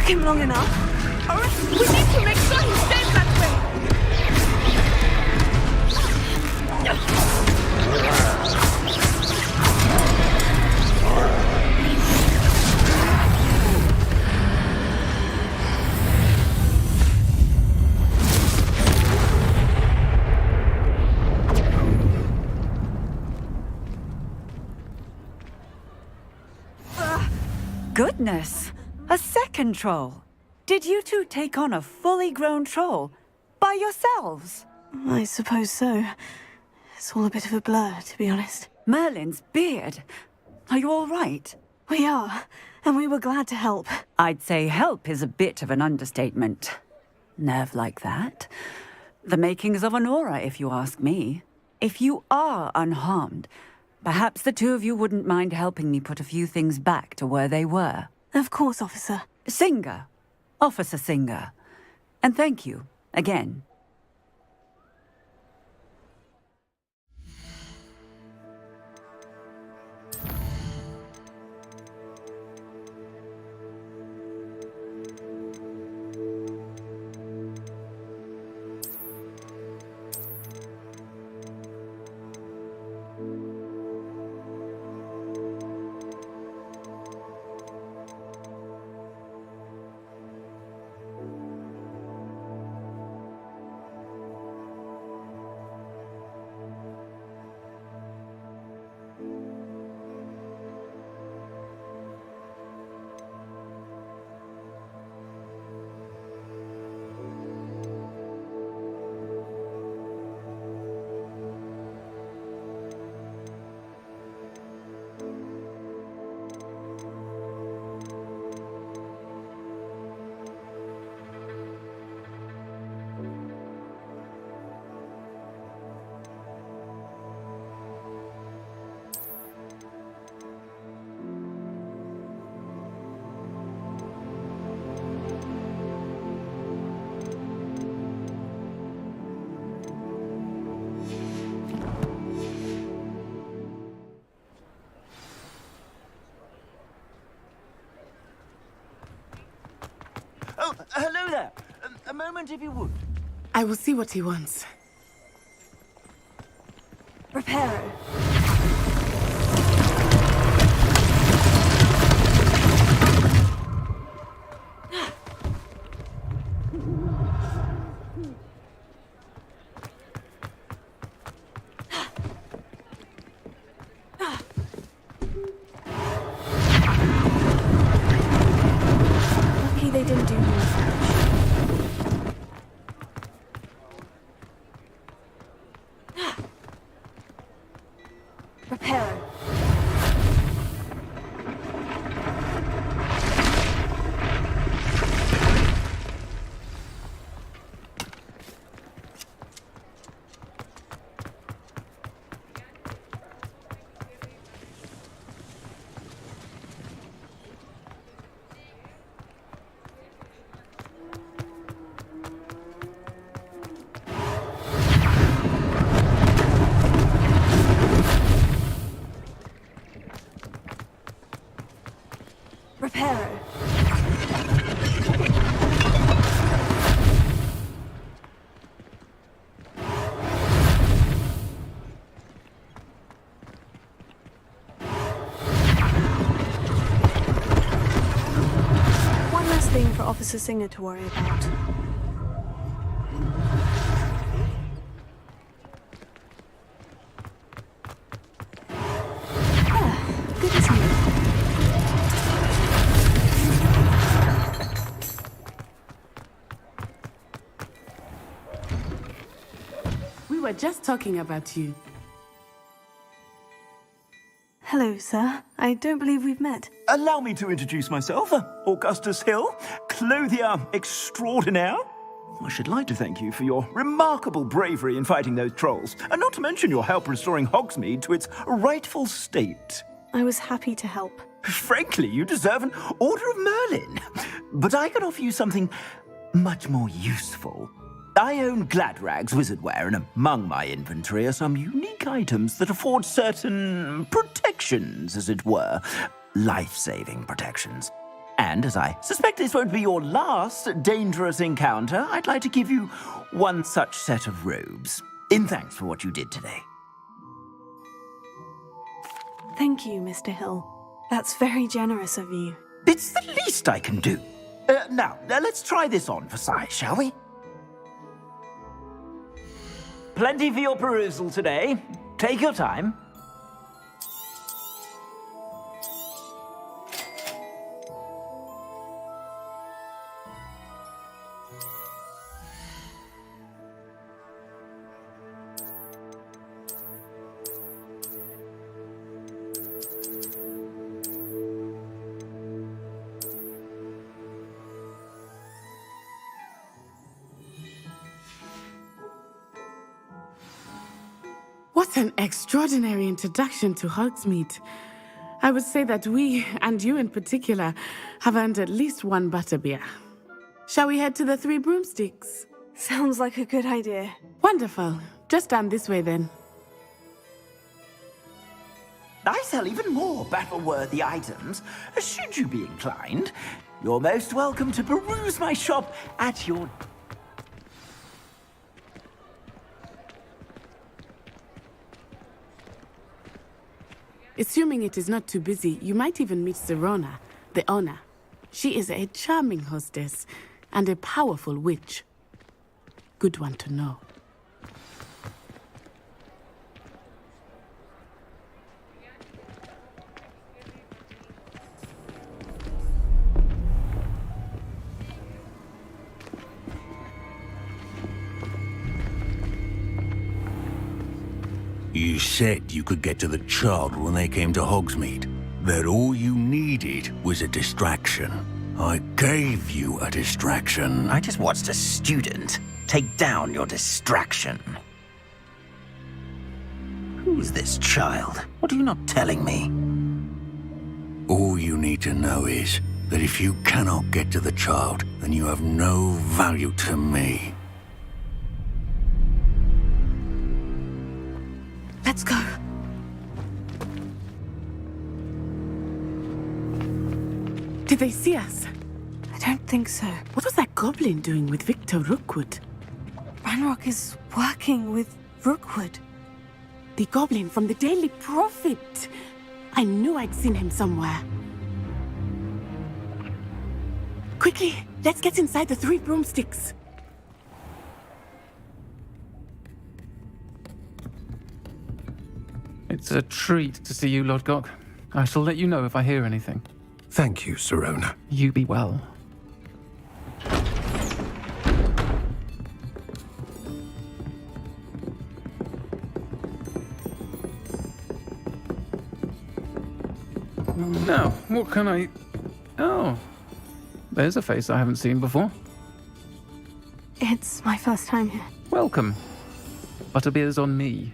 Him long enough. Alright, we need to make sure he stays that way. Goodness! A second troll! Did you two take on a fully grown troll? By yourselves? I suppose so. It's all a bit of a blur, to be honest. Merlin's beard. Are you all right? We are, and we were glad to help. I'd say help is a bit of an understatement. Nerve like that. The makings of an aura, if you ask me. If you are unharmed, perhaps the two of you wouldn't mind helping me put a few things back to where they were. Of course, officer. Singer. Officer Singer. And thank you, again. Oh, hello there. A moment, if you would. I will see what he wants. Reparo. Lucky they didn't do more French. Reparo. for Officer Singer to worry about. Good as new. We were just talking about you. Hello, sir. I don't believe we've met. Allow me to introduce myself, Augustus Hill, clothier extraordinaire. I should like to thank you for your remarkable bravery in fighting those trolls, and not to mention your help restoring Hogsmeade to its rightful state. I was happy to help. Frankly, you deserve an Order of Merlin. But I can offer you something much more useful. I own Gladrag's wizardware, and among my inventory are some unique items that afford certain protections, as it were. Life-saving protections. And as I suspect this won't be your last dangerous encounter, I'd like to give you one such set of robes, in thanks for what you did today. Thank you, Mr. Hill. That's very generous of you. It's the least I can do. Now, let's try this on for size, shall we? Plenty for your perusal today. Take your time. What an extraordinary introduction to Hogsmeade. I would say that we, and you in particular, have earned at least one butterbeer. Shall we head to the Three Broomsticks? Sounds like a good idea. Wonderful. Just down this way then. I sell even more battle-worthy items, should you be inclined. You're most welcome to peruse my shop at your... Assuming it is not too busy, you might even meet Serona, the owner. She is a charming hostess and a powerful witch. Good one to know. You said you could get to the child when they came to Hogsmeade. That all you needed was a distraction. I gave you a distraction. I just watched a student take down your distraction. Who's this child? What are you not telling me? All you need to know is that if you cannot get to the child, then you have no value to me. Let's go. Did they see us? I don't think so. What was that goblin doing with Victor Rookwood? Ranrock is working with Rookwood. The goblin from the Daily Prophet. I knew I'd seen him somewhere. Quickly, let's get inside the Three Broomsticks. It's a treat to see you, Lodgok. I shall let you know if I hear anything. Thank you, Serona. You be well. Now, what can I... Oh, there's a face I haven't seen before. It's my first time here. Welcome. Butterbeer's on me.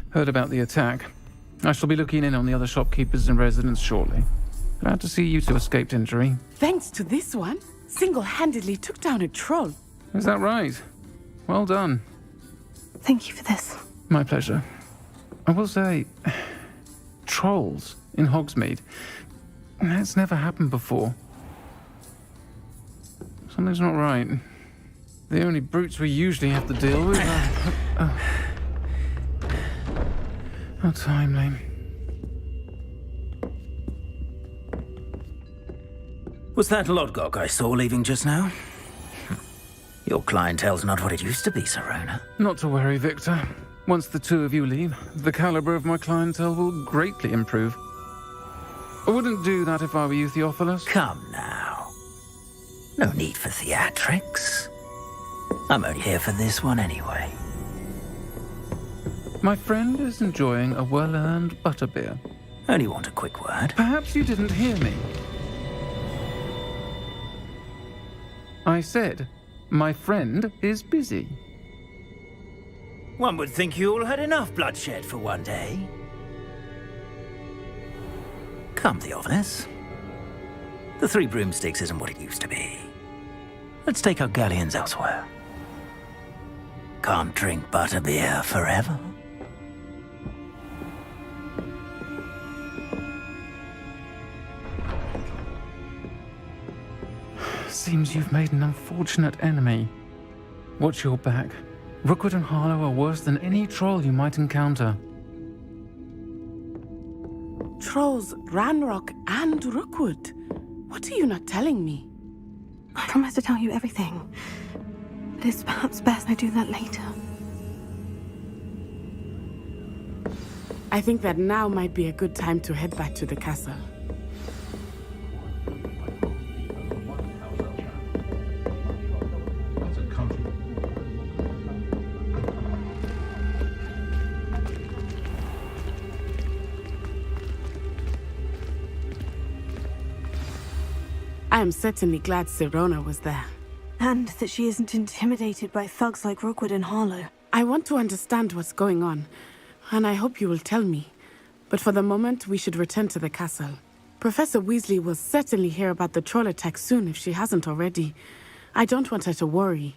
Heard about the attack. I shall be looking in on the other shopkeepers and residents shortly. Glad to see you two escaped injury. Thanks to this one, single-handedly took down a troll. Is that right? Well done. Thank you for this. My pleasure. I will say, trolls in Hogsmeade. That's never happened before. Something's not right. The only brutes we usually have to deal with are... How timely. Was that Lodgok I saw leaving just now? Your clientele's not what it used to be, Serona. Not to worry, Victor. Once the two of you leave, the caliber of my clientele will greatly improve. I wouldn't do that if I were you, Theophilus. Come now. No need for theatrics. I'm only here for this one anyway. My friend is enjoying a well-earned butterbeer. Only want a quick word. Perhaps you didn't hear me. I said, my friend is busy. One would think you all had enough bloodshed for one day. Come, Theophilus. The Three Broomsticks isn't what it used to be. Let's take our galleons elsewhere. Can't drink butterbeer forever. Seems you've made an unfortunate enemy. Watch your back. Rookwood and Harlow are worse than any troll you might encounter. Trolls, Ranrock, and Rookwood. What are you not telling me? I promise to tell you everything. But it's perhaps best I do that later. I think that now might be a good time to head back to the castle. I am certainly glad Serona was there. And that she isn't intimidated by thugs like Rookwood and Harlow. I want to understand what's going on, and I hope you will tell me. But for the moment, we should return to the castle. Professor Weasley will certainly hear about the troll attack soon if she hasn't already. I don't want her to worry.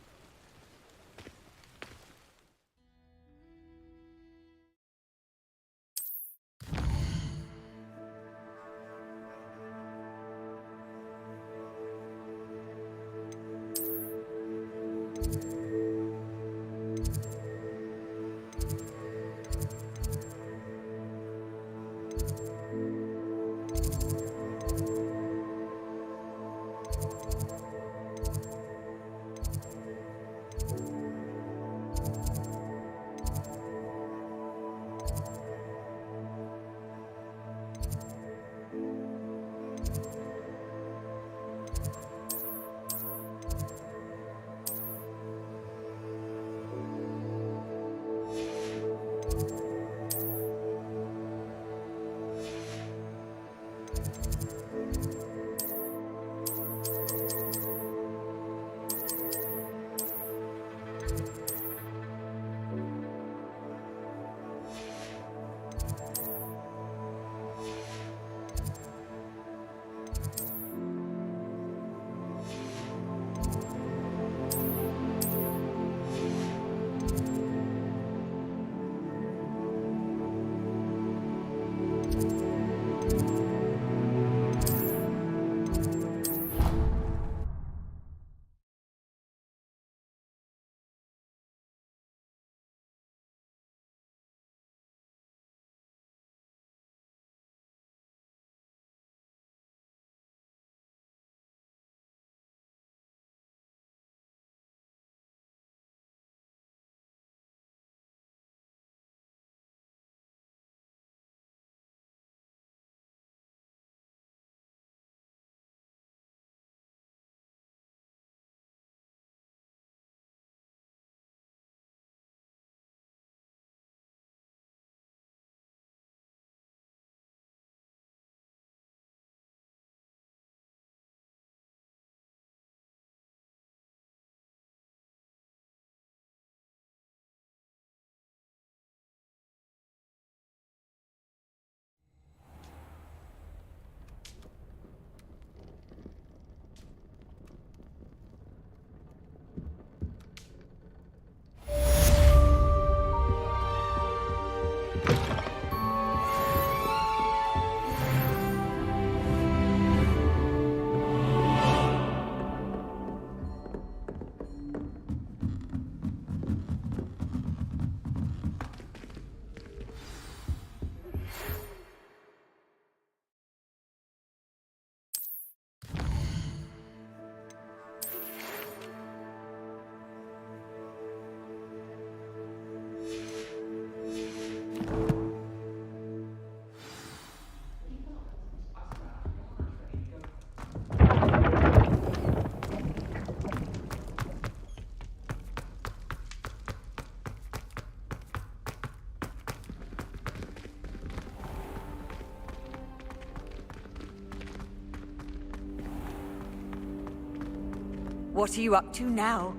What are you up to now?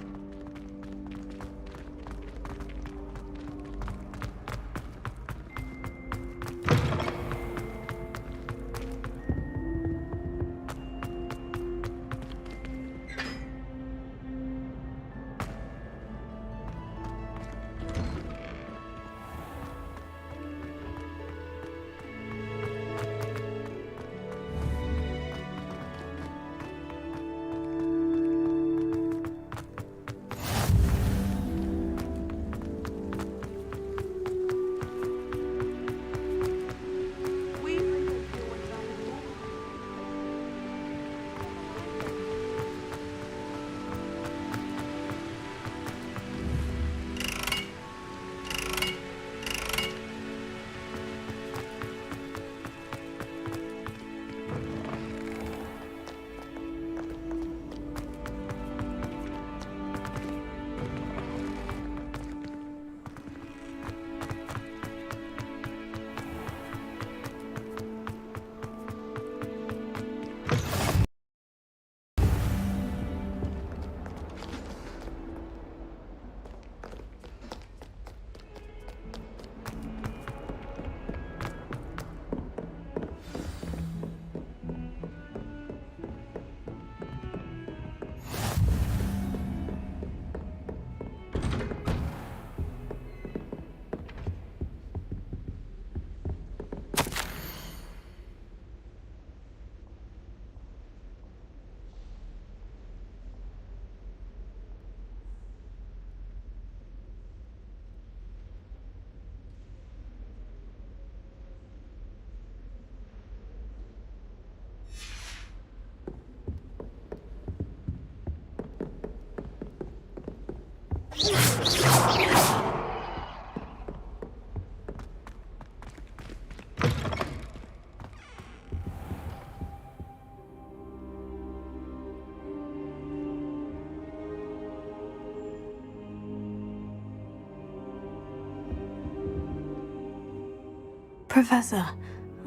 Professor,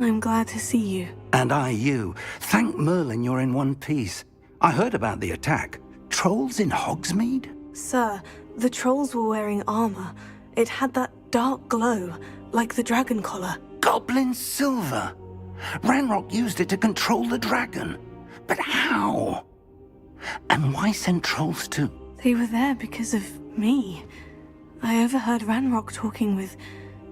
I'm glad to see you. And I you. Thank Merlin you're in one piece. I heard about the attack. Trolls in Hogsmeade? Sir, the trolls were wearing armor. It had that dark glow, like the dragon collar. Goblin silver! Ranrock used it to control the dragon. But how? And why send trolls too? They were there because of me. I overheard Ranrock talking with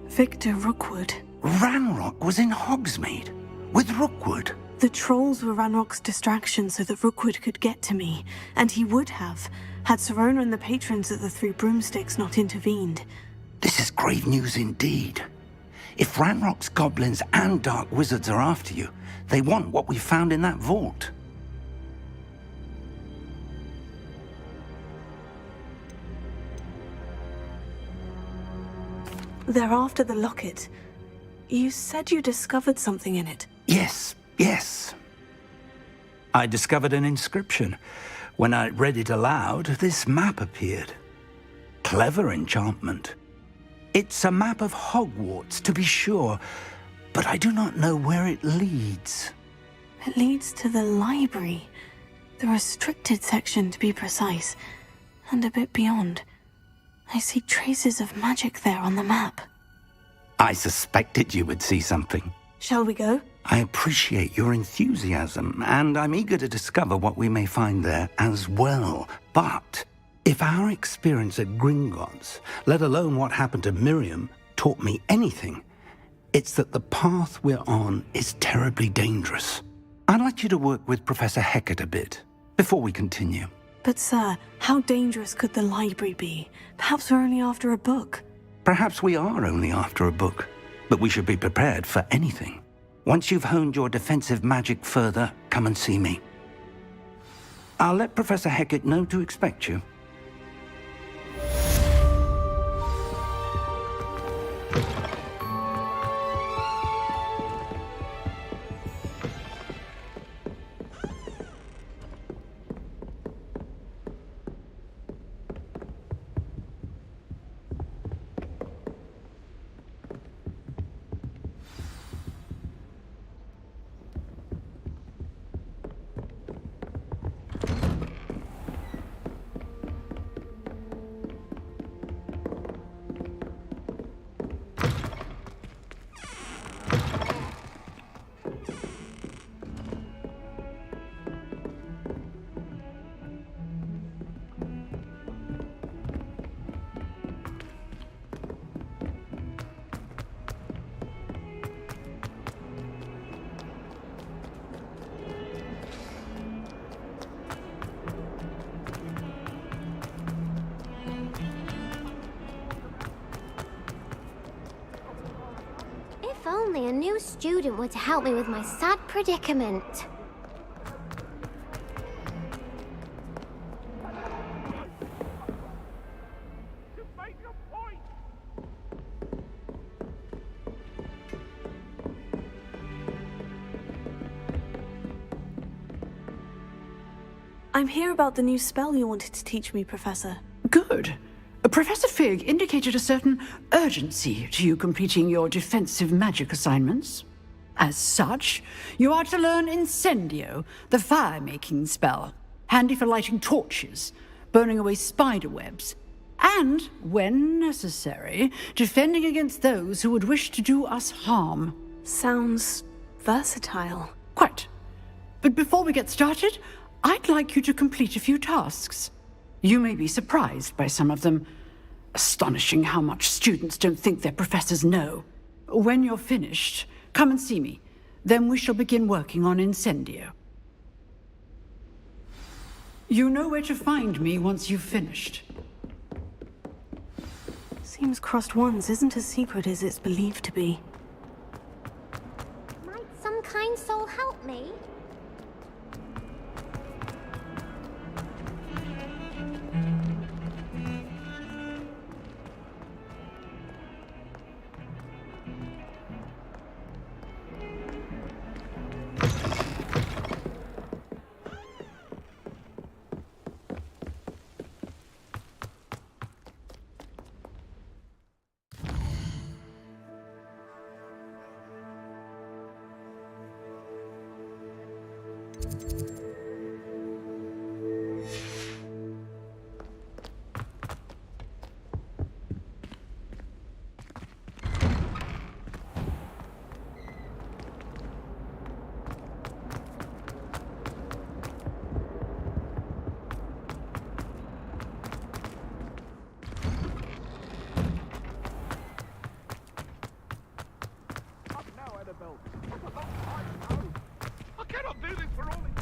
Victor Rookwood. Ranrock was in Hogsmeade? With Rookwood? The trolls were Ranrock's distraction so that Rookwood could get to me, and he would have, had Serona and the patrons of the Three Broomsticks not intervened. This is grave news indeed. If Ranrock's goblins and dark wizards are after you, they want what we found in that vault. They're after the locket. You said you discovered something in it. Yes. I discovered an inscription. When I read it aloud, this map appeared. Clever enchantment. It's a map of Hogwarts, to be sure, but I do not know where it leads. It leads to the library. The restricted section, to be precise. And a bit beyond. I see traces of magic there on the map. I suspected you would see something. Shall we go? I appreciate your enthusiasm, and I'm eager to discover what we may find there as well. But if our experience at Gringotts, let alone what happened to Miriam, taught me anything, it's that the path we're on is terribly dangerous. I'd like you to work with Professor Hecat a bit before we continue. But sir, how dangerous could the library be? Perhaps we're only after a book. Perhaps we are only after a book, but we should be prepared for anything. Once you've honed your defensive magic further, come and see me. I'll let Professor Hecat know to expect you. If only a new student were to help me with my sad predicament. I'm here about the new spell you wanted to teach me, Professor. Good. Professor Fig indicated a certain urgency to you completing your defensive magic assignments. As such, you are to learn Incendio, the fire-making spell, handy for lighting torches, burning away spider webs, and, when necessary, defending against those who would wish to do us harm. Sounds versatile. Quite. But before we get started, I'd like you to complete a few tasks. You may be surprised by some of them. Astonishing how much students don't think their professors know. When you're finished, come and see me. Then we shall begin working on Incendio. You know where to find me once you've finished. Seems Crossed Wands isn't as secret as it's believed to be. Might some kind soul help me?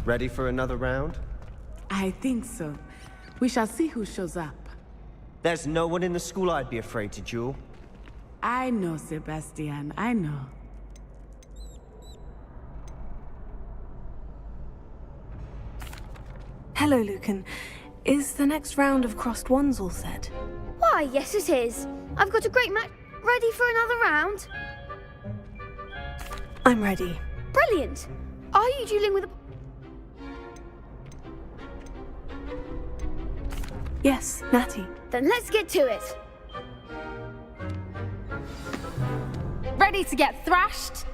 Ready for another round? I think so. We shall see who shows up. There's no one in the school I'd be afraid to duel. I know, Sebastian, I know. Hello, Lucan. Is the next round of Crossed Wands all set? Why, yes it is. I've got a great match ready for another round. I'm ready. Brilliant. Are you dueling with a... Yes, Natty. Then let's get to it. Ready to get thrashed?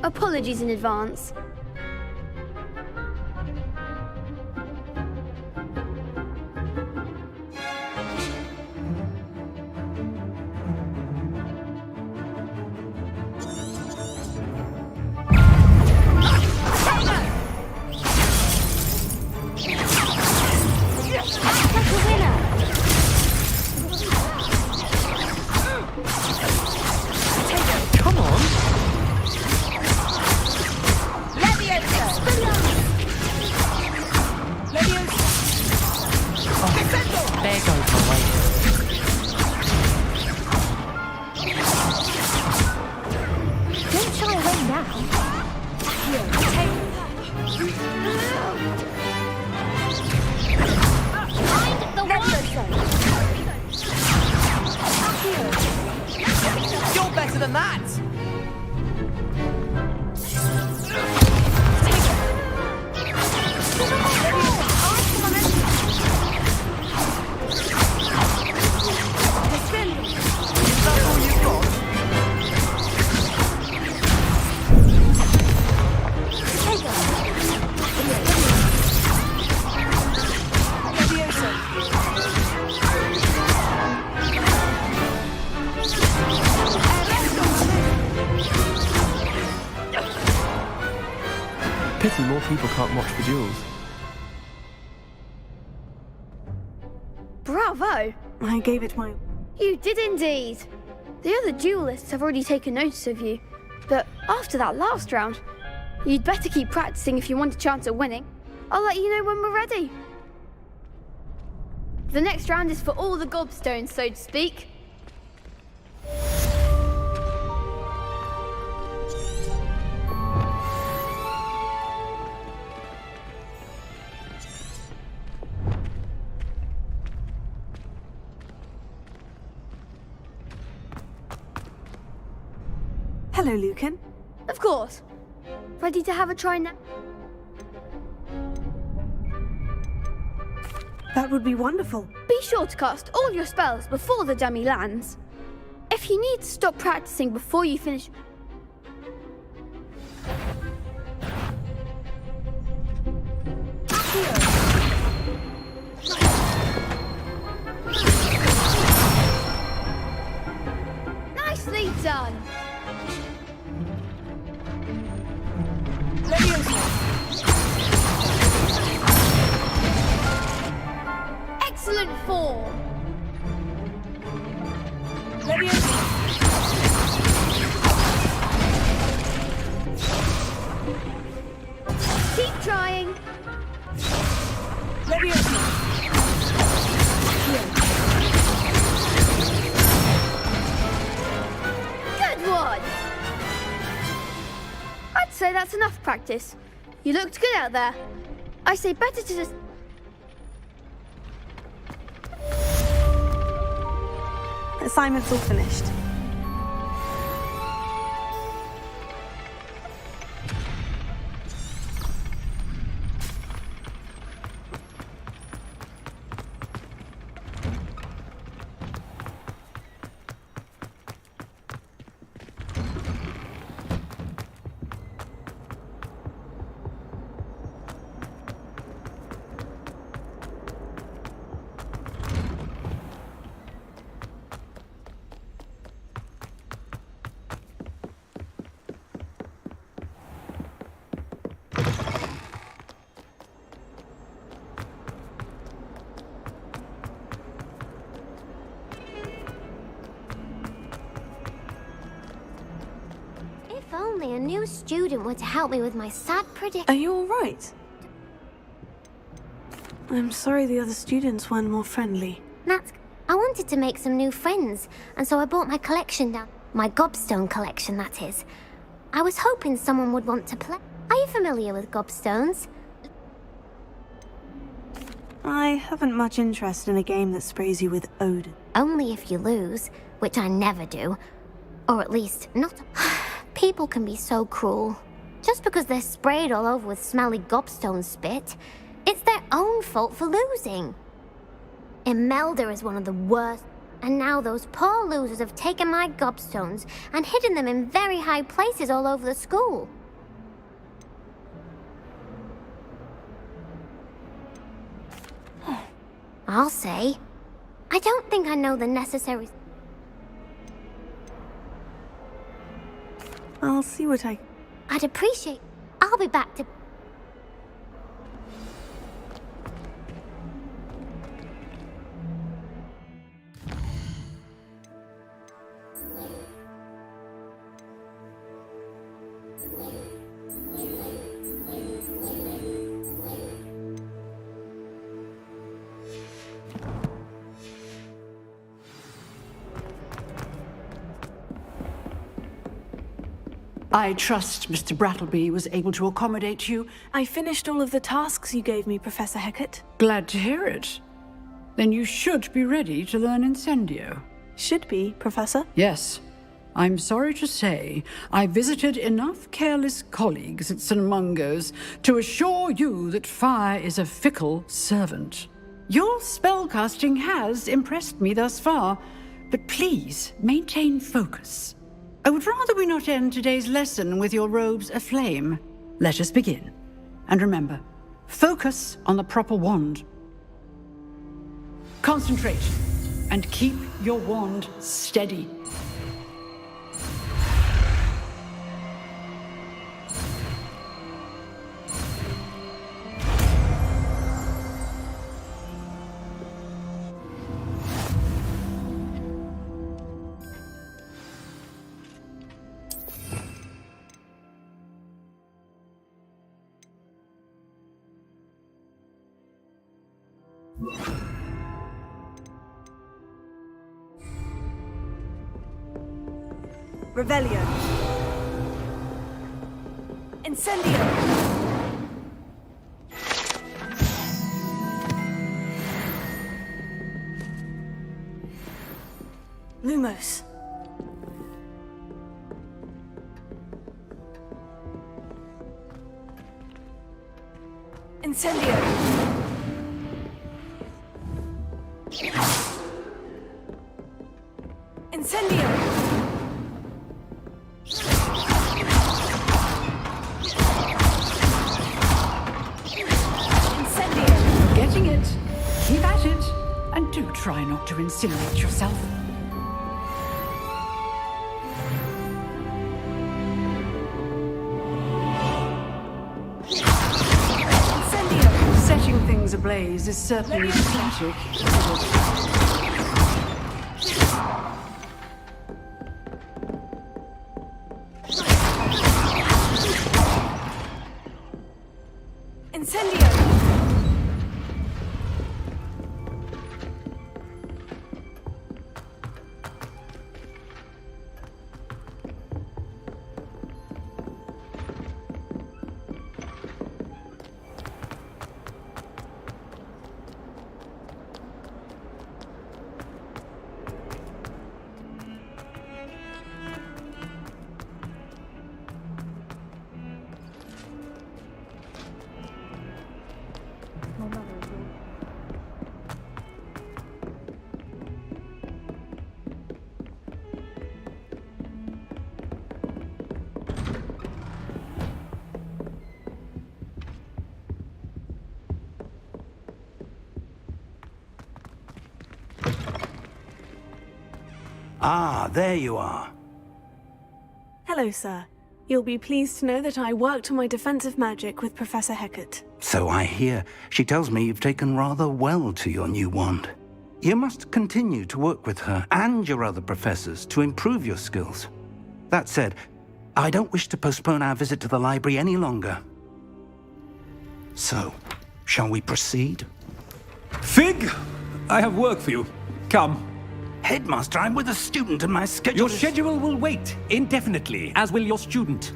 Apologies in advance. Pity more people can't watch the duels. Bravo! I gave it my... You did indeed. The other duelists have already taken notice of you. But after that last round, you'd better keep practicing if you want a chance at winning. I'll let you know when we're ready. The next round is for all the gobstones, so to speak. Hello, Lucan. Of course. Ready to have a try now? That would be wonderful. Be sure to cast all your spells before the dummy lands. If you need to stop practicing before you finish... Nicely done! Excellent form! Keep trying! Good one! I'd say that's enough practice. You looked good out there. I say better to just... Assignment's all finished. If only a new student were to help me with my sad prediction. Are you all right? I'm sorry the other students weren't more friendly. I wanted to make some new friends, and so I brought my collection down. My gobstone collection, that is. I was hoping someone would want to play. Are you familiar with gobstones? I haven't much interest in a game that sprays you with odor. Only if you lose, which I never do. Or at least, not... People can be so cruel. Just because they're sprayed all over with smelly gobstone spit, it's their own fault for losing. Imelda is one of the worst, and now those poor losers have taken my gobstones and hidden them in very high places all over the school. I'll say, I don't think I know the necessary... I'll see what I'd appreciate... I'll be back to... I trust Mr. Brattleby was able to accommodate you. I finished all of the tasks you gave me, Professor Hecat. Glad to hear it. Then you should be ready to learn Incendio. Should be, Professor? Yes. I'm sorry to say, I visited enough careless colleagues at St. Mungo's to assure you that fire is a fickle servant. Your spellcasting has impressed me thus far, but please maintain focus. I would rather we not end today's lesson with your robes aflame. Let us begin. And remember, focus on the proper wand. Concentrate, and keep your wand steady. Revelio. Incendio. Lumos. Incendio! Incendio! Incendio! Getting it. Keep at it. And do try not to incinerate yourself. Incendio! Setting things ablaze is certainly tragic. Incendio! Ah, there you are. Hello, sir. You'll be pleased to know that I worked on my defensive magic with Professor Hecat. So I hear. She tells me you've taken rather well to your new wand. You must continue to work with her and your other professors to improve your skills. That said, I don't wish to postpone our visit to the library any longer. So, shall we proceed? Fig! I have work for you. Come. Headmaster, I'm with a student and my schedule Your schedule will wait indefinitely, as will your student.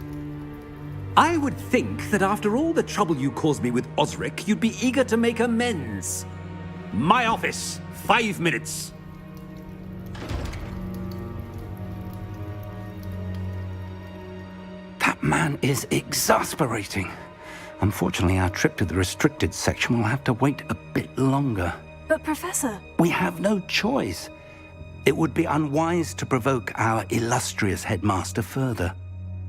I would think that after all the trouble you caused me with Osric, you'd be eager to make amends. My office, 5 minutes. That man is exasperating. Unfortunately, our trip to the restricted section will have to wait a bit longer. But, Professor... We have no choice. It would be unwise to provoke our illustrious headmaster further.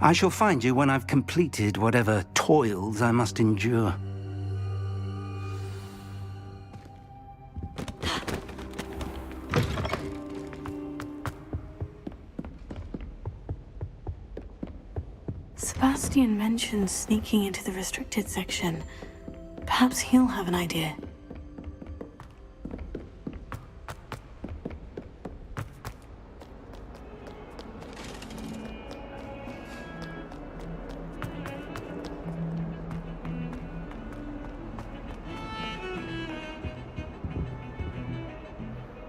I shall find you when I've completed whatever toils I must endure. Sebastian mentioned sneaking into the restricted section. Perhaps he'll have an idea.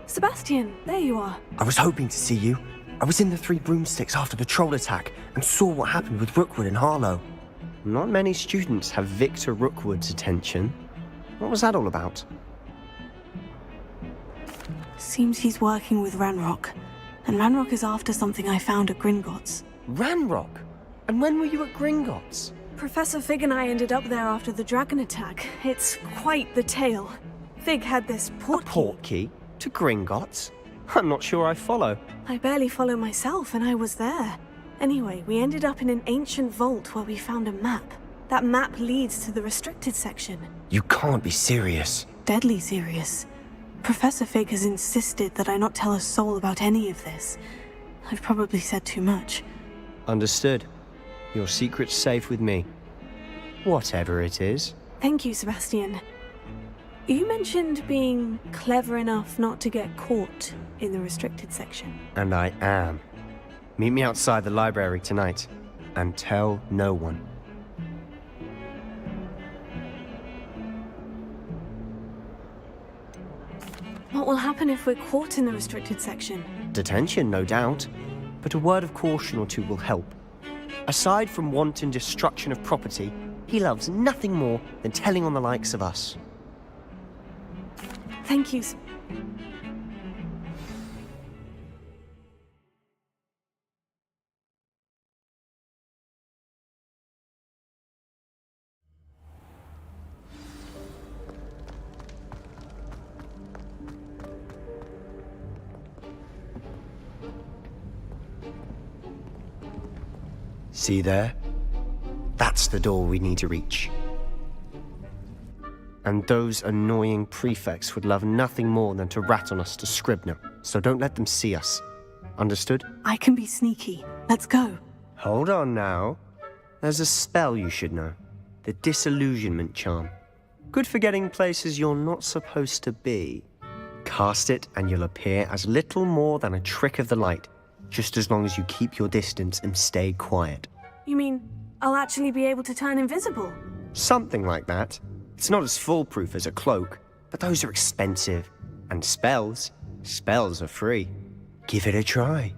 Sebastian, there you are. I was hoping to see you. I was in the Three Broomsticks after the troll attack and saw what happened with Rookwood and Harlow. Not many students have Victor Rookwood's attention. What was that all about? Seems he's working with Ranrock, and Ranrock is after something I found at Gringotts. Ranrock? And when were you at Gringotts? Professor Fig and I ended up there after the dragon attack. It's quite the tale. Fig had this portkey to Gringotts? I'm not sure I follow. I barely follow myself, and I was there. Anyway, we ended up in an ancient vault where we found a map. That map leads to the restricted section. You can't be serious. Deadly serious. Professor Fig has insisted that I not tell a soul about any of this. I've probably said too much. Understood. Your secret's safe with me. Whatever it is. Thank you, Sebastian. You mentioned being clever enough not to get caught in the restricted section. And I am. Meet me outside the library tonight, and tell no one. What will happen if we're caught in the restricted section? Detention, no doubt. But a word of caution or two will help. Aside from wanton destruction of property, he loves nothing more than telling on the likes of us. Thank you. See there? That's the door we need to reach. And those annoying prefects would love nothing more than to rat on us to Scribner, so don't let them see us. Understood? I can be sneaky. Let's go. Hold on now. There's a spell you should know. The Disillusionment Charm. Good for getting places you're not supposed to be. Cast it and you'll appear as little more than a trick of the light, just as long as you keep your distance and stay quiet. You mean I'll actually be able to turn invisible? Something like that. It's not as foolproof as a cloak, but those are expensive. And spells are free. Give it a try.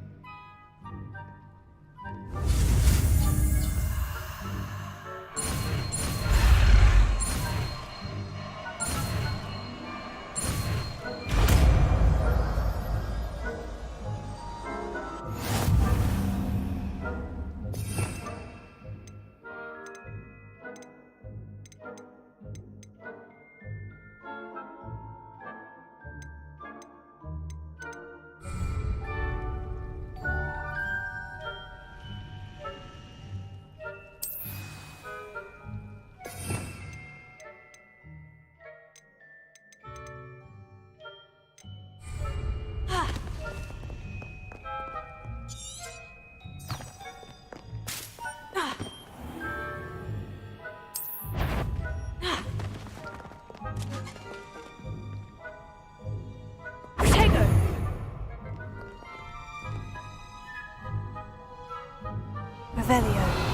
Revelio.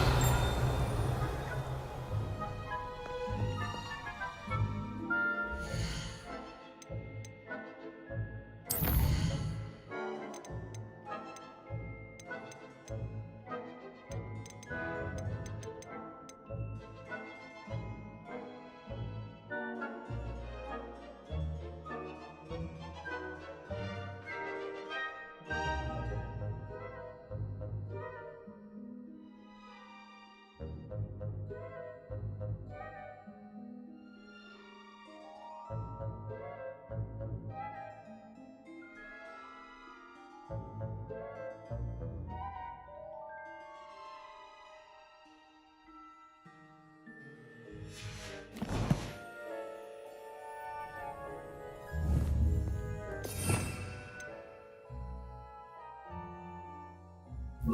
We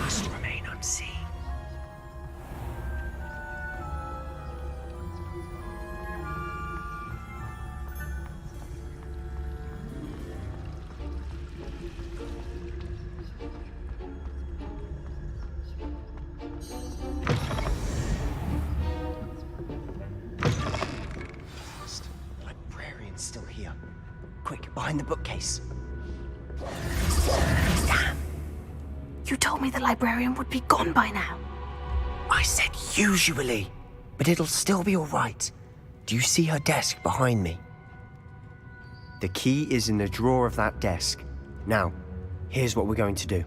must remain unseen. Librarian's still here. Quick, behind the bookcase. Damn! You told me the librarian would be gone by now. I said usually, but it'll still be all right. Do you see her desk behind me? The key is in the drawer of that desk. Now, here's what we're going to do.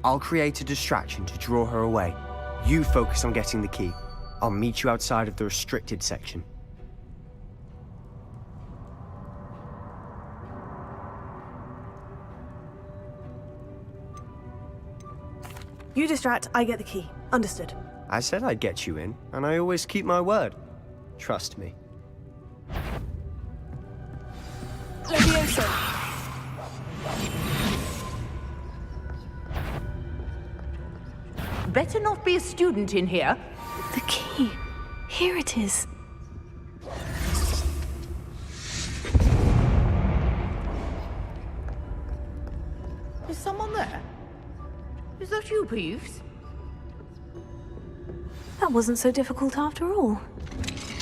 I'll create a distraction to draw her away. You focus on getting the key. I'll meet you outside of the restricted section. You distract, I get the key. Understood. I said I'd get you in, and I always keep my word. Trust me. Levioso. Better not be a student in here. The key. Here it is. Is someone there? Is that you, Peeves? That wasn't so difficult after all.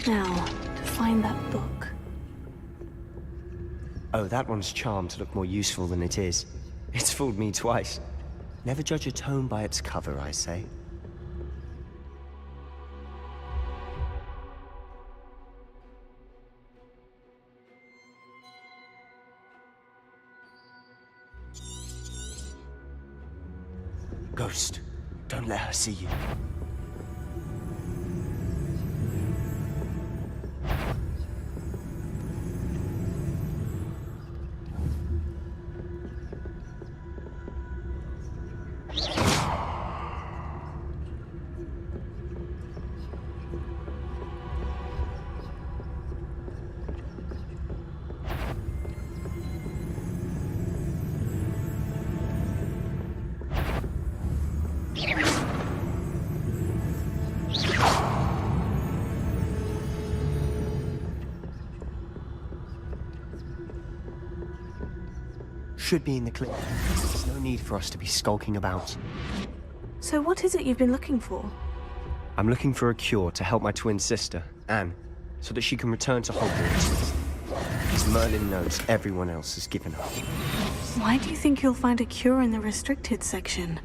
Now, to find that book. Oh, that one's charmed to look more useful than it is. It's fooled me twice. Never judge a tome by its cover, I say. Ghost, don't let her see you. should be in the clinic. There's no need for us to be skulking about. So what is it you've been looking for? I'm looking for a cure to help my twin sister, Anne, so that she can return to Hogwarts. As Merlin knows everyone else has given up. Why do you think you'll find a cure in the restricted section?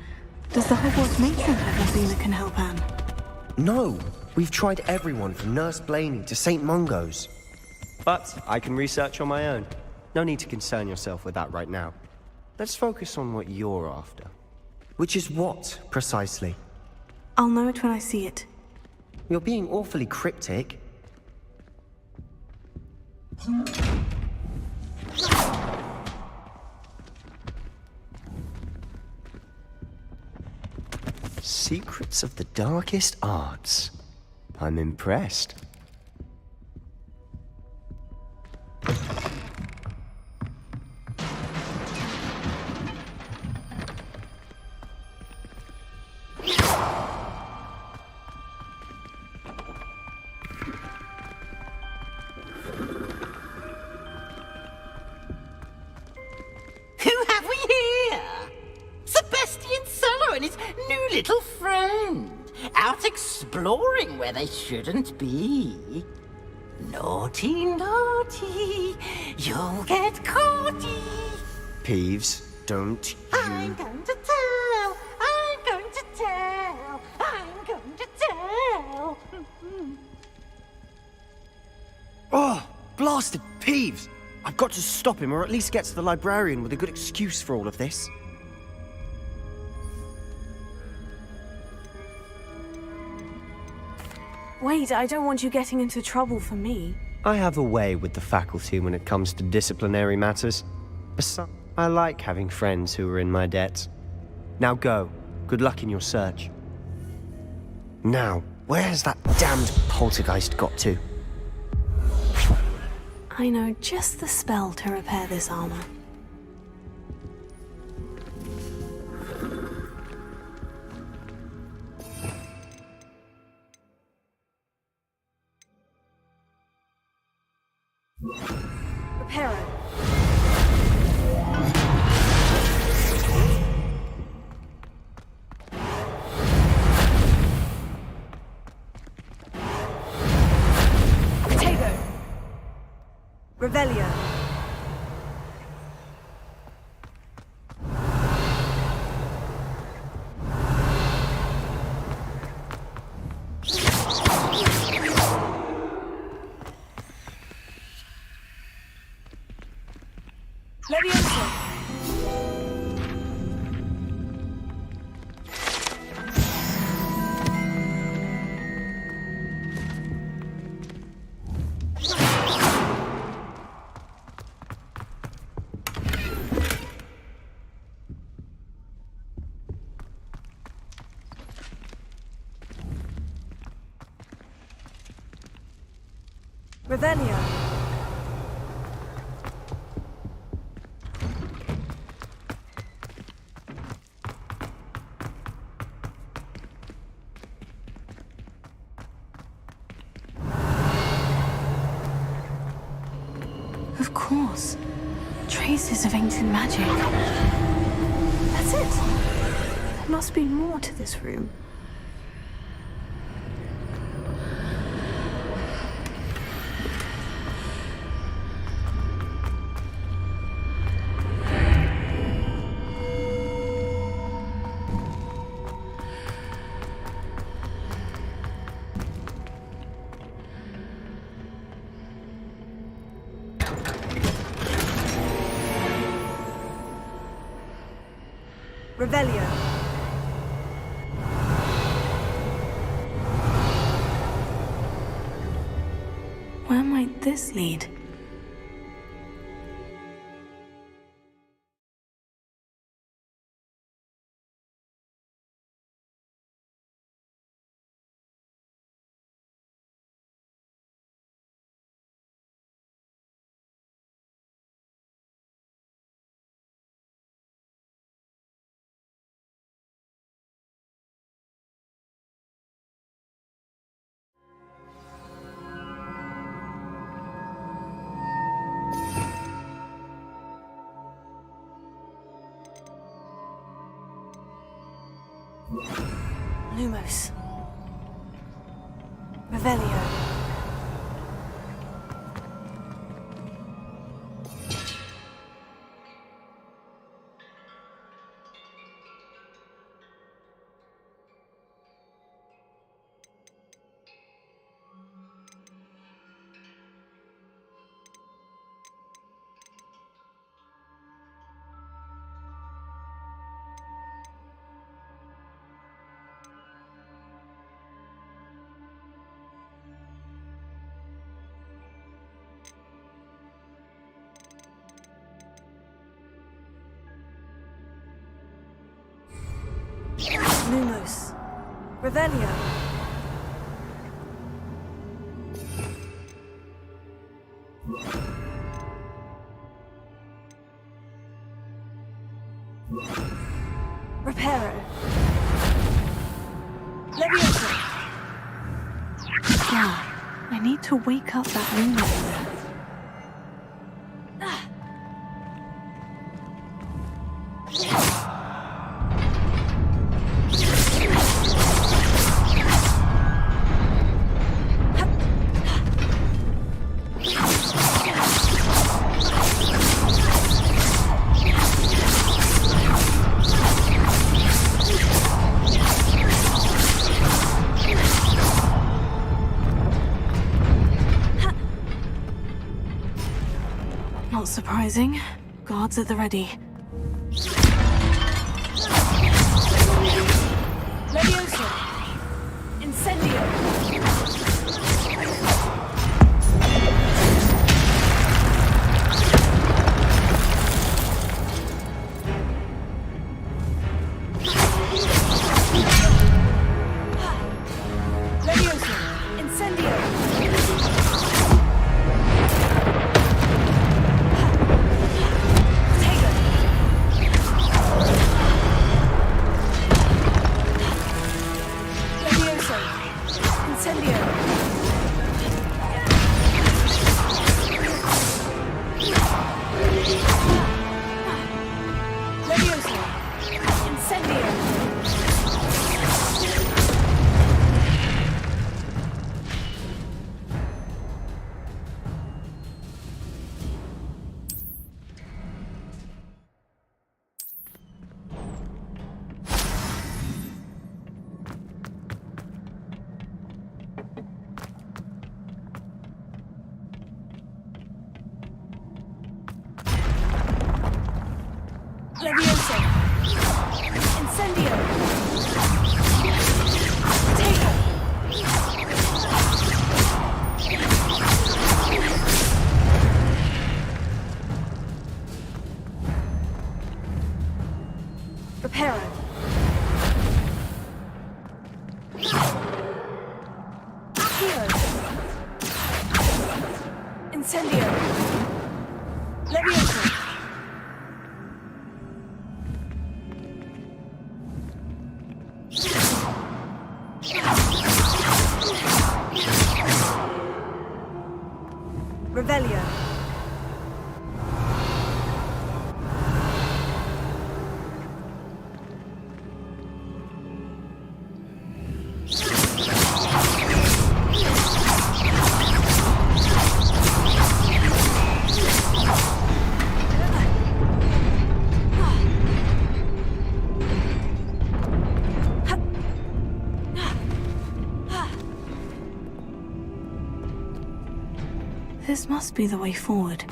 Does the Hogwarts matron have nothing that can help Anne? No! We've tried everyone from Nurse Blaney to St. Mungo's. But I can research on my own. No need to concern yourself with that right now. Let's focus on what you're after. Which is what, precisely? I'll know it when I see it. You're being awfully cryptic. Secrets of the darkest arts. I'm impressed. Who have we here? Sebastian Sallow and his new little friend, out exploring where they shouldn't be. Naughty, naughty, you'll get caughty. Peeves, don't I'm going to tell, I'm going to tell, I'm going to tell. Oh, blasted Peeves! I've got to stop him, or at least get to the librarian with a good excuse for all of this. Wait, I don't want you getting into trouble for me. I have a way with the faculty when it comes to disciplinary matters. Besides, I like having friends who are in my debt. Now go. Good luck in your search. Now, where has that damned poltergeist got to? I know just the spell to repair this armor. Reparo. Potato. Revelio. Leviosa. Revelio. Of course. Traces of ancient magic. That's it. There must be more to this room. Revelio. Where might this lead? Lumos. Revelio. Lumos. Revelio. Reparo. Levioso. Yeah, I need to wake up that Lumos. Not surprising. Guards at the ready. Levioso. Incendio. Levioso. Incendio. Levioso. Incendio. Potato. Reparo. Hero. Incendio. Levioso. Revelio. This must be the way forward.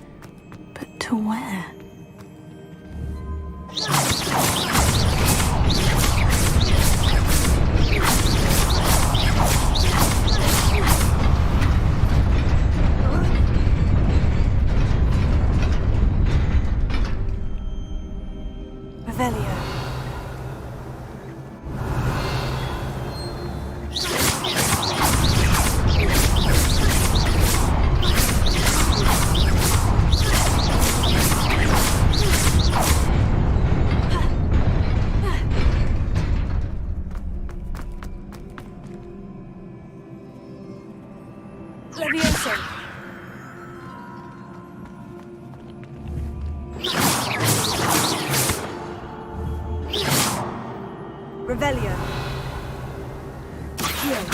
But to where? Revelio. Levioso. Revelio. Heal.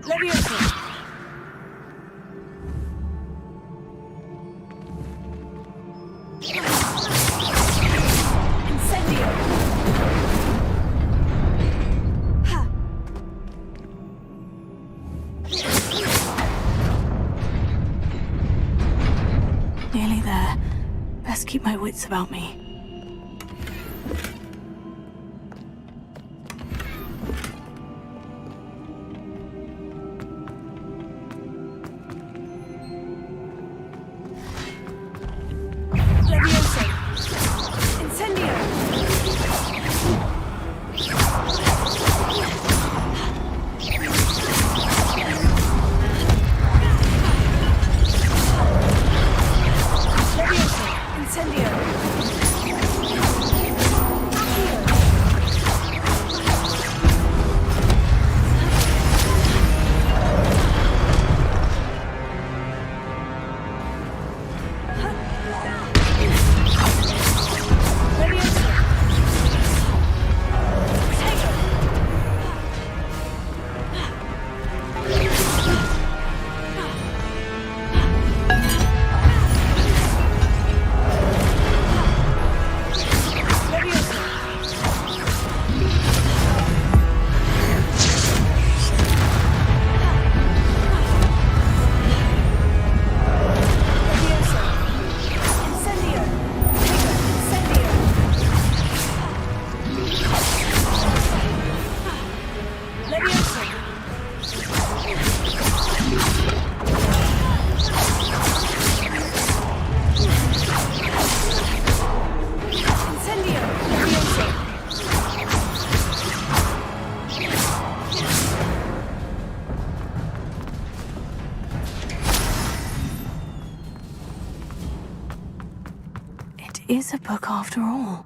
Leviosa. Incendio. Ha. Nearly there. Best keep my wits about me. Leviosa. Incendio. Leviosa. Incendio. It is a book after all.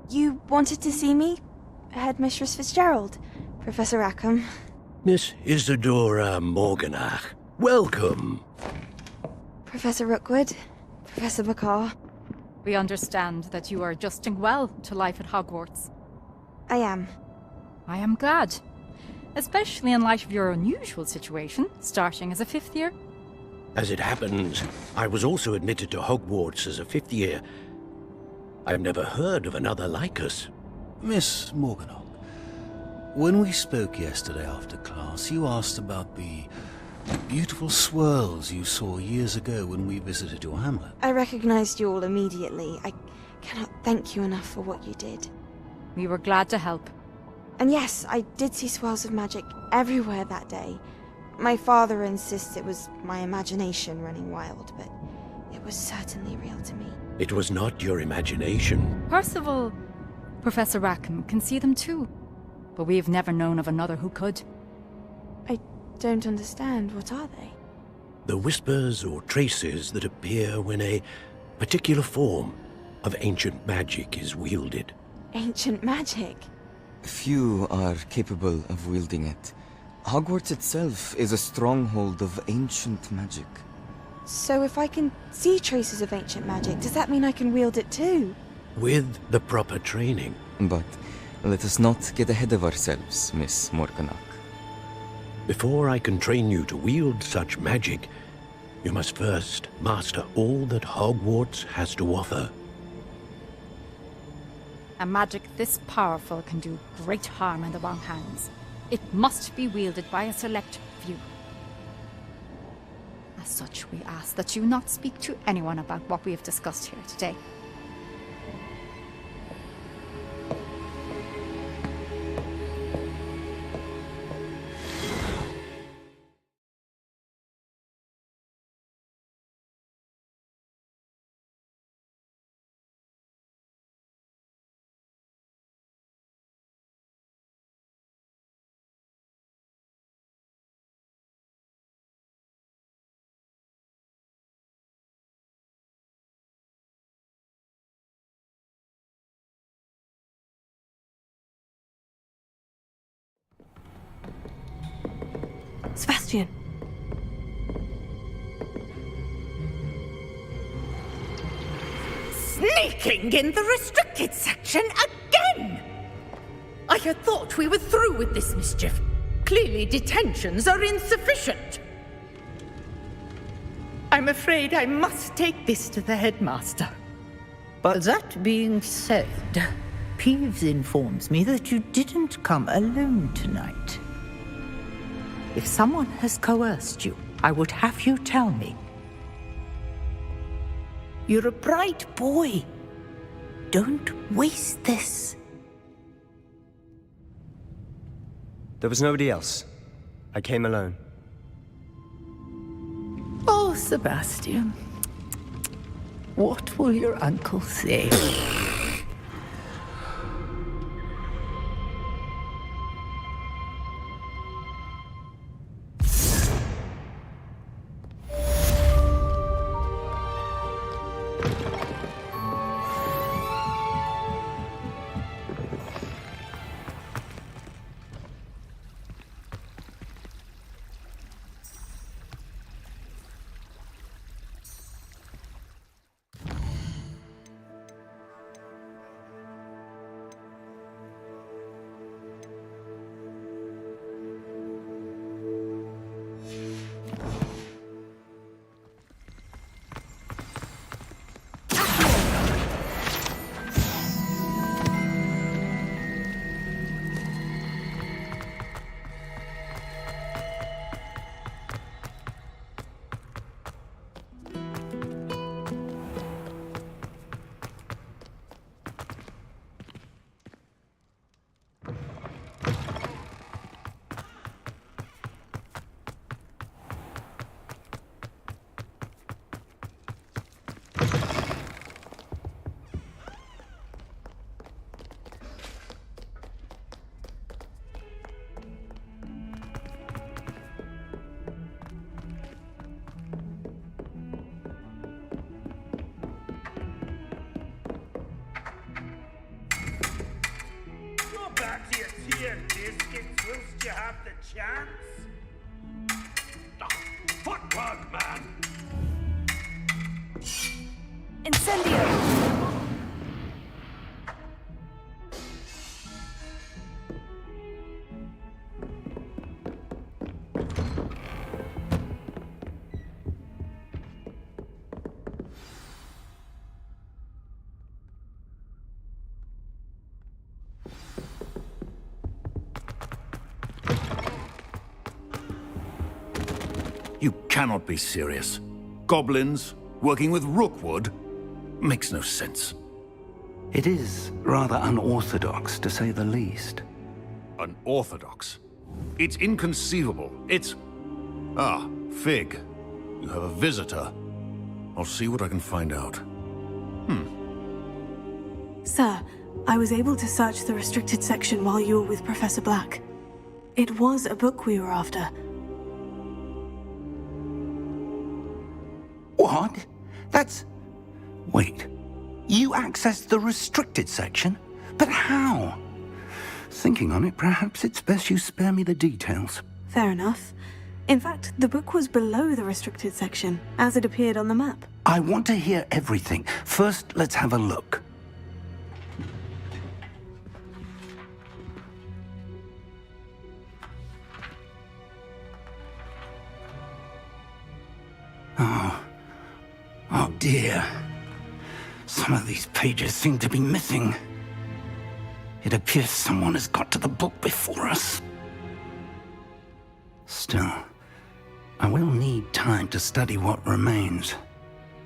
You wanted to see me? Headmistress Fitzgerald, Professor Rackham. Miss Isadora Morganach, welcome. Professor Rookwood, Professor McCaw. We understand that you are adjusting well to life at Hogwarts. I am. I am glad. Especially in light of your unusual situation, starting as a 5th year. As it happens, I was also admitted to Hogwarts as a fifth year. I've never heard of another like us. Miss Morganach, when we spoke yesterday after class, you asked about the beautiful swirls you saw years ago when we visited your hamlet. I recognized you all immediately. I cannot thank you enough for what you did. We were glad to help. And yes, I did see swirls of magic everywhere that day. My father insists it was my imagination running wild, but it was certainly real to me. It was not your imagination. Percival, Professor Rackham can see them too. But we've never known of another who could. I don't understand. What are they? The whispers or traces that appear when a particular form of ancient magic is wielded. Ancient magic? Few are capable of wielding it. Hogwarts itself is a stronghold of ancient magic. So if I can see traces of ancient magic, does that mean I can wield it too? With the proper training. But let us not get ahead of ourselves, Miss Morganach. Before I can train you to wield such magic, you must first master all that Hogwarts has to offer. A magic this powerful can do great harm in the wrong hands. It must be wielded by a select few. As such, we ask that you not speak to anyone about what we have discussed here today. Sebastian! Sneaking in the restricted section again! I had thought we were through with this mischief. Clearly detentions are insufficient. I'm afraid I must take this to the headmaster. But that being said, Peeves informs me that you didn't come alone tonight. If someone has coerced you, I would have you tell me. You're a bright boy. Don't waste this. There was nobody else. I came alone. Oh, Sebastian. What will your uncle say? Back to your tea and biscuits whilst you have the chance. Footwork, man! Incendio! cannot be serious. Goblins working with Rookwood makes no sense. It is rather unorthodox, to say the least. Unorthodox? It's inconceivable. It's... Ah, Fig. You have a visitor. I'll see what I can find out. Sir, I was able to search the restricted section while you were with Professor Black. It was a book we were after. What? That's... Wait. You accessed the restricted section? But how? Thinking on it, perhaps it's best you spare me the details. Fair enough. In fact, the book was below the restricted section, as it appeared on the map. I want to hear everything. First, let's have a look. Oh dear. Some of these pages seem to be missing. It appears someone has got to the book before us. Still, I will need time to study what remains.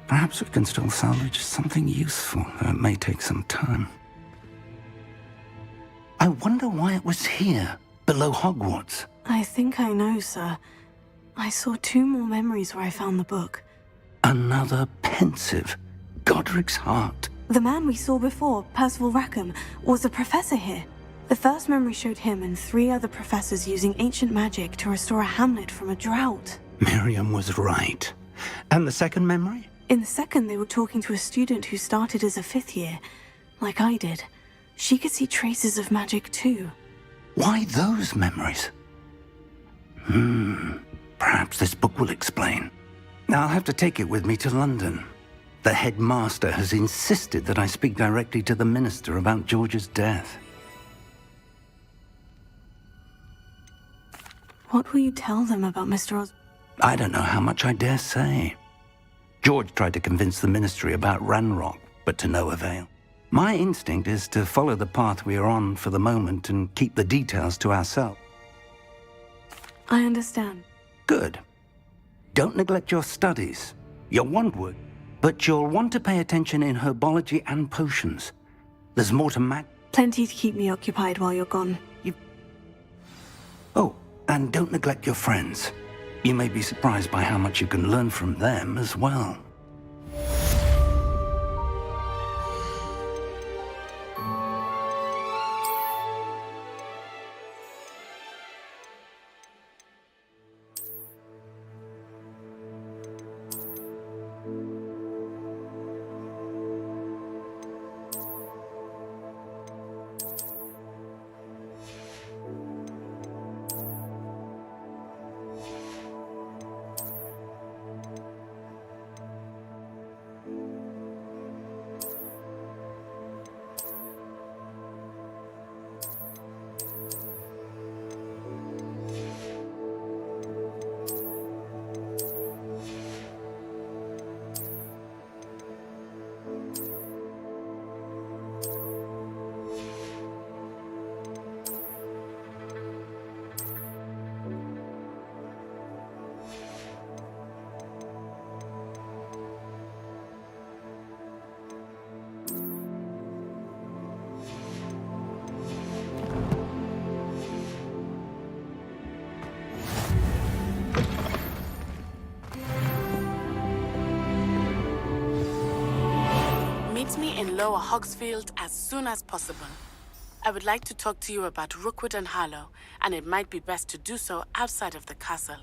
Perhaps we can still salvage something useful, though it may take some time. I wonder why it was here, below Hogwarts. I think I know, sir. I saw 2 more memories where I found the book. Another pensive. Godric's heart. The man we saw before, Percival Rackham, was a professor here. The first memory showed him and 3 other professors using ancient magic to restore a hamlet from a drought. Miriam was right. And the second memory? In the second, they were talking to a student who started as a 5th year, like I did. She could see traces of magic too. Why those memories? Perhaps this book will explain. Now I'll have to take it with me to London. The headmaster has insisted that I speak directly to the minister about George's death. What will you tell them about Mr. I don't know how much I dare say. George tried to convince the ministry about Ranrock, but to no avail. My instinct is to follow the path we are on for the moment and keep the details to ourselves. I understand. Good. Don't neglect your studies. Your wandwood. But you'll want to pay attention in herbology and potions. There's more to Plenty to keep me occupied while you're gone. Oh, and don't neglect your friends. You may be surprised by how much you can learn from them as well. Meet me in Lower Hogsfield as soon as possible. I would like to talk to you about Rookwood and Harlow, and it might be best to do so outside of the castle.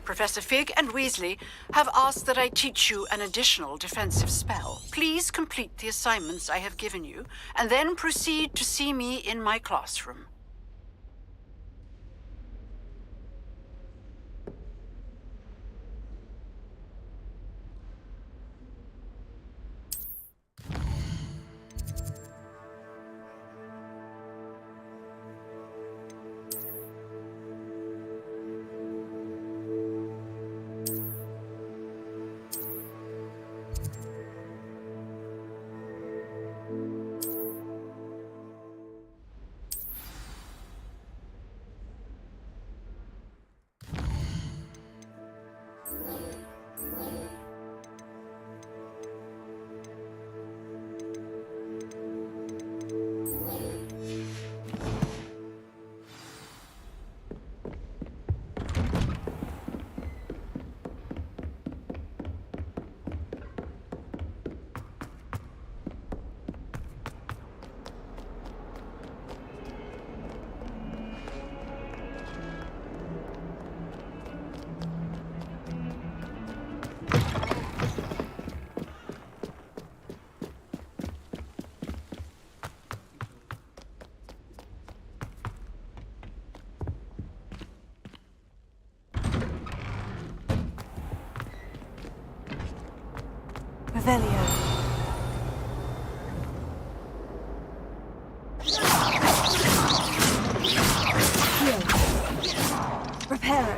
Professor Fig and Weasley have asked that I teach you an additional defensive spell. Please complete the assignments I have given you, and then proceed to see me in my classroom. Revelio. Heal. Reparo.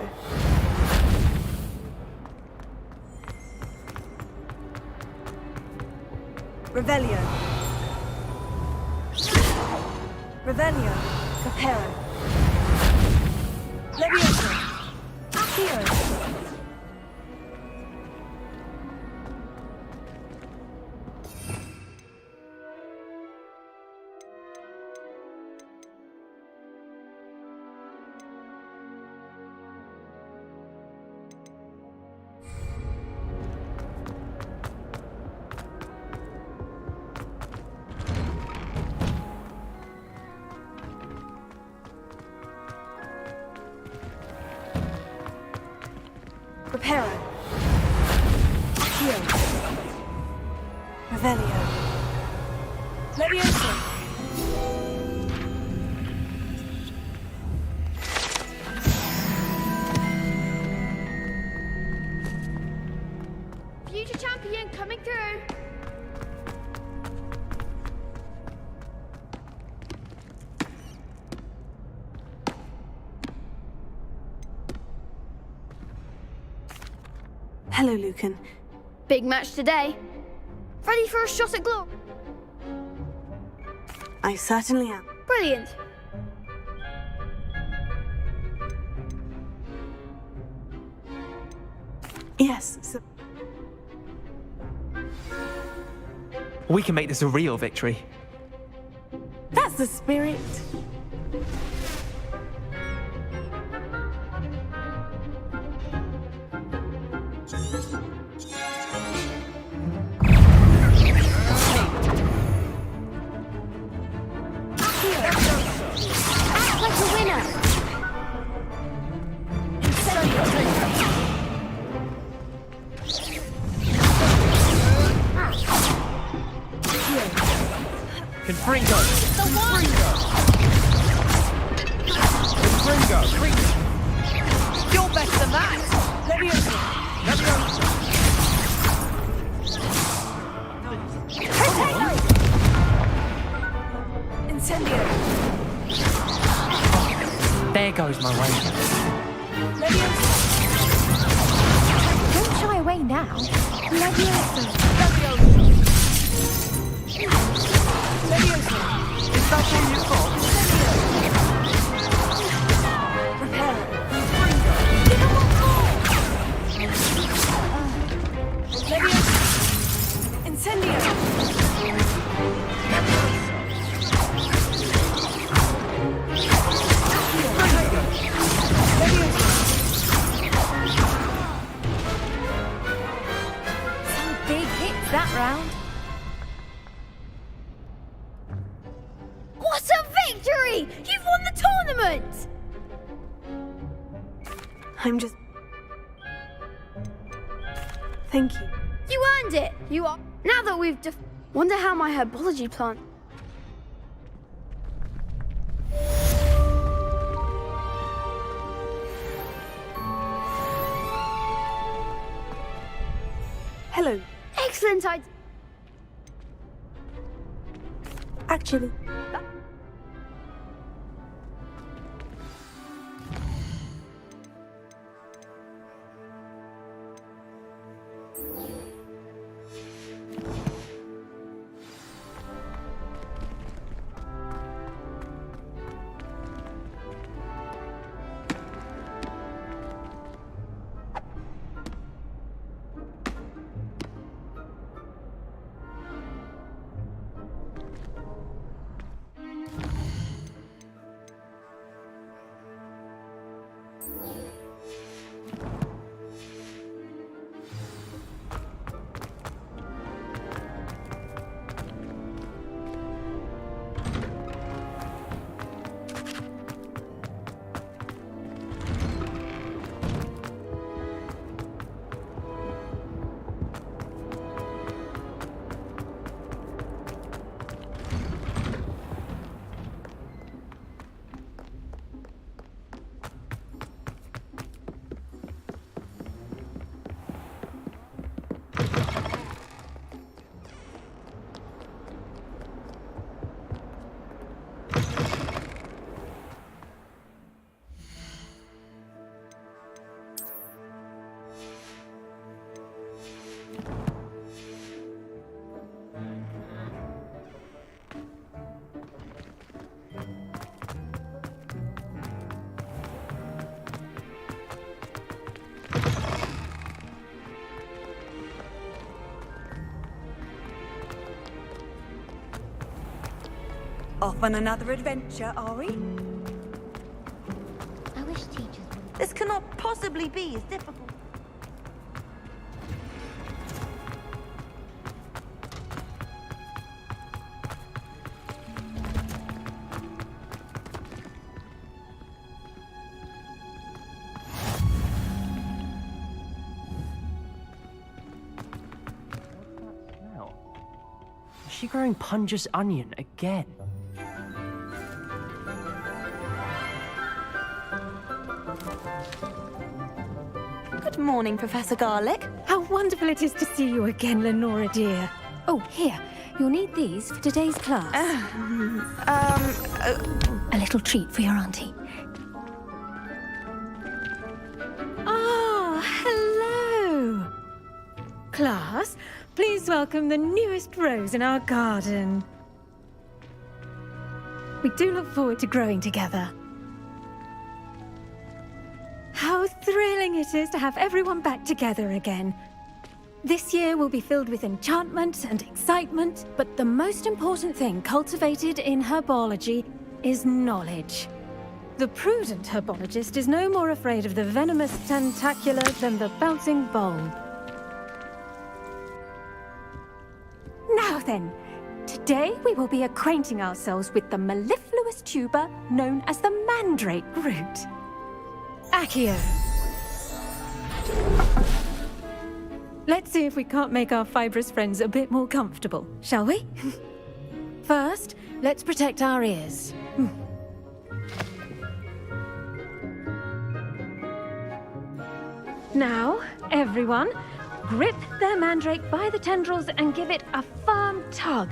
Revelio. Revelio. Reparo. Levioso. Heal. Reparo. Heal. Revelio. Levioso. Future champion coming through. Hello, Lucan. Big match today. Ready for a shot at glory? I certainly am. Brilliant. Yes, so We can make this a real victory. that's the spirit. Act like a winner. Confringo! The one. Confringo! You're better than that! Levioso. Incendio. There goes my way. Levioso. Don't shy away now. Levioso. Levioso. Is that all you've got? Reparo. Levioso. Incendio. Some big hits that round. What a victory! You've won the tournament! I'm just... Thank you. You earned it! You are. Now that we've wonder how my herbology plant. Hello. Excellent idea. Actually, Off on another adventure, are we? I wish teachers would. This cannot possibly be as difficult. Now, is she growing Punja's onion again? Good morning, Professor Garlic. How wonderful it is to see you again, Lenora dear. Oh, here. You'll need these for today's class. A little treat for your auntie. Ah, hello. Class, please welcome the newest rose in our garden. We do look forward to growing together. How thrilling it is to have everyone back together again. This year will be filled with enchantment and excitement, but the most important thing cultivated in herbology is knowledge. The prudent herbologist is no more afraid of the venomous tentacula than the bouncing bulb. Now then, today we will be acquainting ourselves with the mellifluous tuber known as the mandrake root. Accio. Let's see if we can't make our fibrous friends a bit more comfortable, shall we? First, let's protect our ears. Now, everyone, grip their mandrake by the tendrils and give it a firm tug.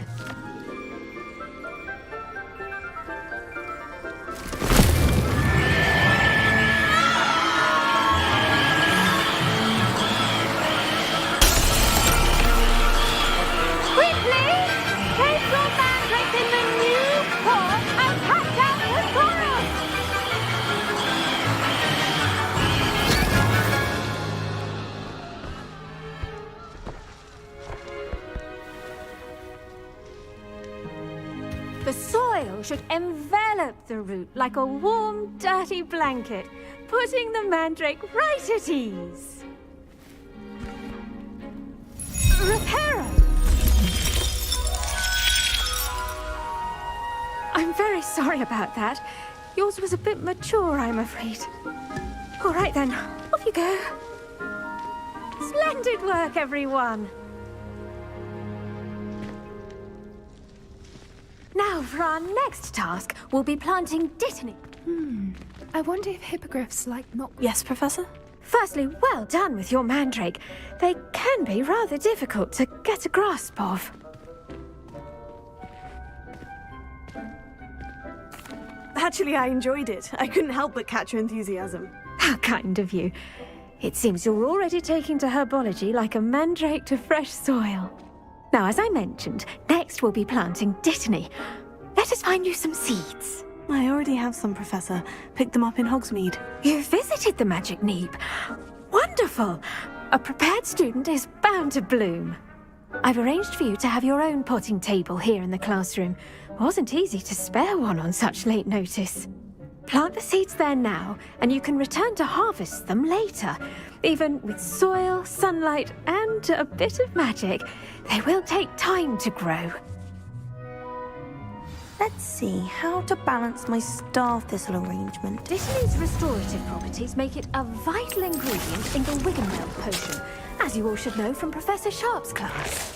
The soil should envelop the root like a warm, dirty blanket, putting the mandrake right at ease. Reparo! I'm very sorry about that. Yours was a bit mature, I'm afraid. All right then, off you go. Splendid work, everyone! Now, for our next task, we'll be planting dittany. I wonder if hippogriffs like milk. Yes, Professor? Firstly, well done with your mandrake. They can be rather difficult to get a grasp of. Actually, I enjoyed it. I couldn't help but catch your enthusiasm. How kind of you. It seems you're already taking to herbology like a mandrake to fresh soil. Now, as I mentioned, next we'll be planting dittany. Let us find you some seeds. I already have some, Professor. Picked them up in Hogsmeade. You visited the Magic Neep. Wonderful! A prepared student is bound to bloom. I've arranged for you to have your own potting table here in the classroom. Wasn't easy to spare one on such late notice. Plant the seeds there now, and you can return to harvest them later. Even with soil, sunlight, and a bit of magic, they will take time to grow. Let's see, how to balance my star thistle arrangement. Dittany's restorative properties make it a vital ingredient in the Wiggenweld potion, as you all should know from Professor Sharp's class.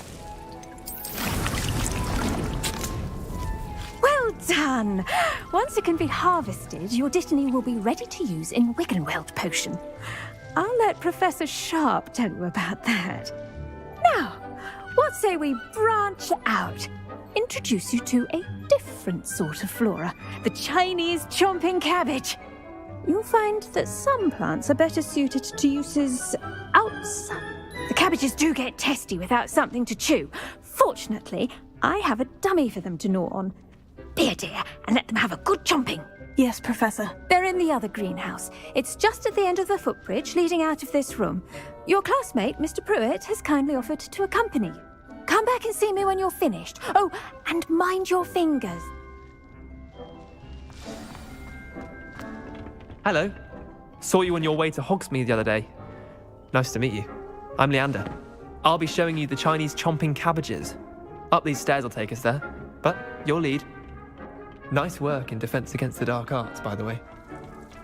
Well done! Once it can be harvested, your dittany will be ready to use in Wiggenweld potion. I'll let Professor Sharp tell you about that. Now, what say we branch out? Introduce you to a different sort of flora, the Chinese chomping cabbage. You'll find that some plants are better suited to uses outside. The cabbages do get testy without something to chew. Fortunately, I have a dummy for them to gnaw on. Be a dear and let them have a good chomping. Yes, Professor. They're in the other greenhouse. It's just at the end of the footbridge leading out of this room. Your classmate, Mr. Pruitt, has kindly offered to accompany you. Come back and see me when you're finished. Oh, and mind your fingers. Hello. Saw you on your way to Hogsmeade the other day. Nice to meet you. I'm Leander. I'll be showing you the Chinese chomping cabbages. Up these stairs will take us there, but you'll lead. Nice work in Defense Against the Dark Arts, by the way.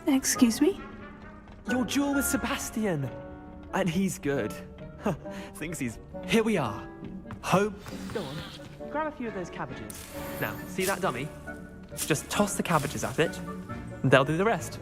Excuse me? Your duel with Sebastian. And he's good. Thinks he's... Here we are. Hope. Go on. Grab a few of those cabbages. Now, see that dummy? Just toss the cabbages at it, and they'll do the rest.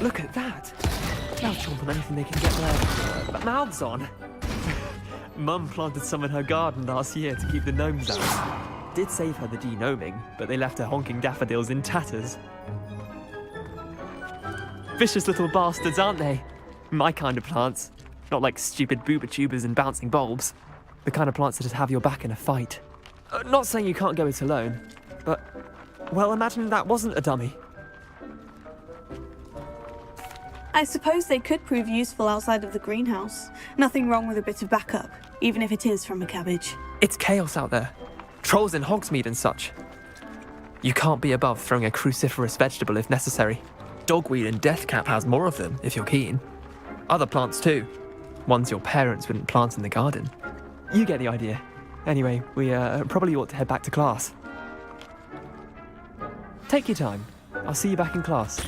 Look at that! They'll chomp on anything they can get their mouths on. Mum planted some in her garden last year to keep the gnomes out. Did save her the de-gnoming, but they left her honking daffodils in tatters. Vicious little bastards, aren't they? My kind of plants. Not like stupid booba tubers and bouncing bulbs. The kind of plants that just have your back in a fight. Not saying you can't go it alone, but... Well, imagine that wasn't a dummy. I suppose they could prove useful outside of the greenhouse. Nothing wrong with a bit of backup, even if it is from a cabbage. It's chaos out there. Trolls in Hogsmeade and such. You can't be above throwing a cruciferous vegetable if necessary. Dogweed and deathcap has more of them, if you're keen. Other plants too. Ones your parents wouldn't plant in the garden. You get the idea. Anyway, we probably ought to head back to class. Take your time. I'll see you back in class.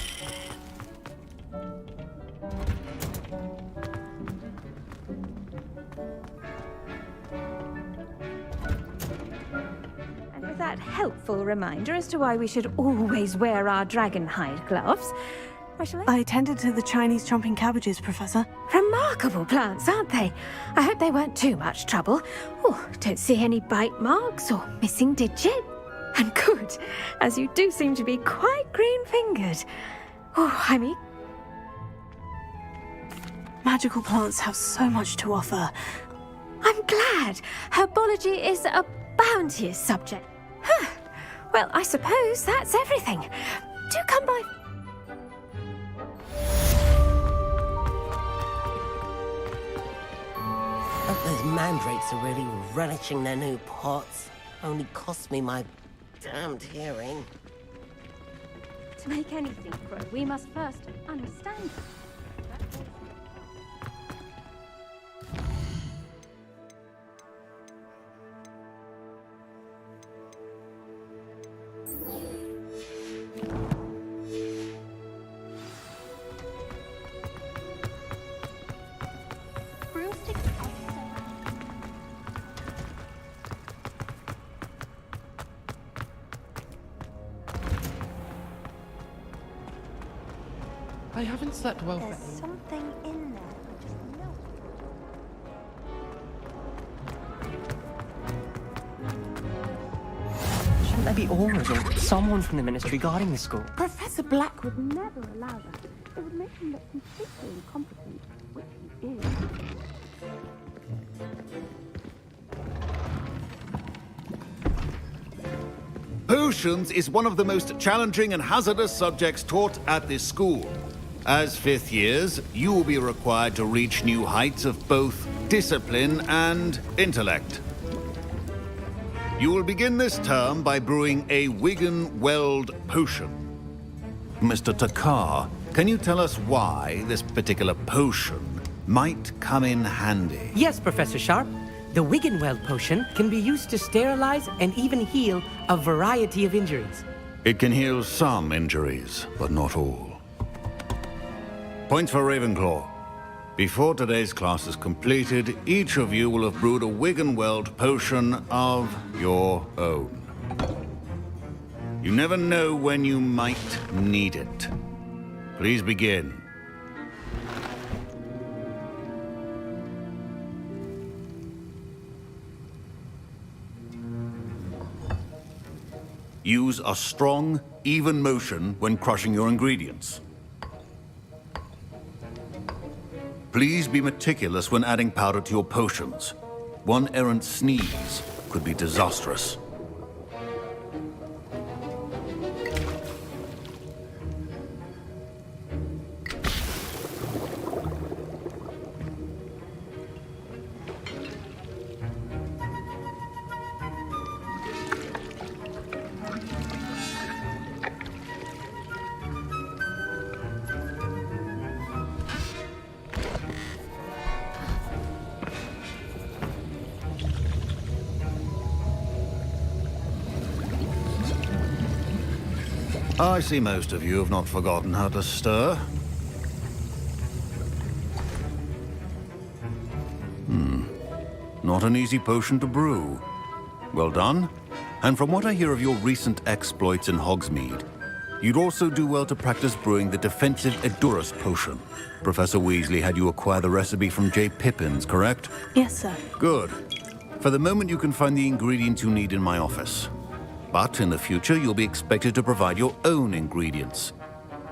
That helpful reminder as to why we should always wear our dragon hide gloves. Where shall I? I tended to the Chinese chomping cabbages, Professor. Remarkable plants, aren't they? I hope they weren't too much trouble. Oh, don't see any bite marks or missing digit. And good, as you do seem to be quite green-fingered. Oh, I mean... Magical plants have so much to offer. I'm glad. Herbology is a bounteous subject. Huh. Well, I suppose that's everything. Do come by. Those mandrakes are really relishing their new pots. Only cost me my damned hearing. To make anything grow, we must first understand it. I haven't slept well. There's something in there. I just know it. Shouldn't there be auras or someone from the ministry guarding the school? Professor Black would never allow that. It would make him look completely incompetent, which he is. Potions is one of the most challenging and hazardous subjects taught at this school. As fifth years, you will be required to reach new heights of both discipline and intellect. You will begin this term by brewing a Wigan-Weld potion. Mr. Takar, can you tell us why this particular potion might come in handy? Yes, Professor Sharp. The Wigan-Weld potion can be used to sterilize and even heal a variety of injuries. It can heal some injuries, but not all. Points for Ravenclaw. Before today's class is completed, each of you will have brewed a Wigan-Weld potion of your own. You never know when you might need it. Please begin. Use a strong, even motion when crushing your ingredients. Please be meticulous when adding powder to your potions. One errant sneeze could be disastrous. I see most of you have not forgotten how to stir. Not an easy potion to brew. Well done. And from what I hear of your recent exploits in Hogsmeade, you'd also do well to practice brewing the defensive Edurus potion. Professor Weasley had you acquire the recipe from J. Pippins, correct? Yes, sir. Good. For the moment, you can find the ingredients you need in my office. But in the future, you'll be expected to provide your own ingredients.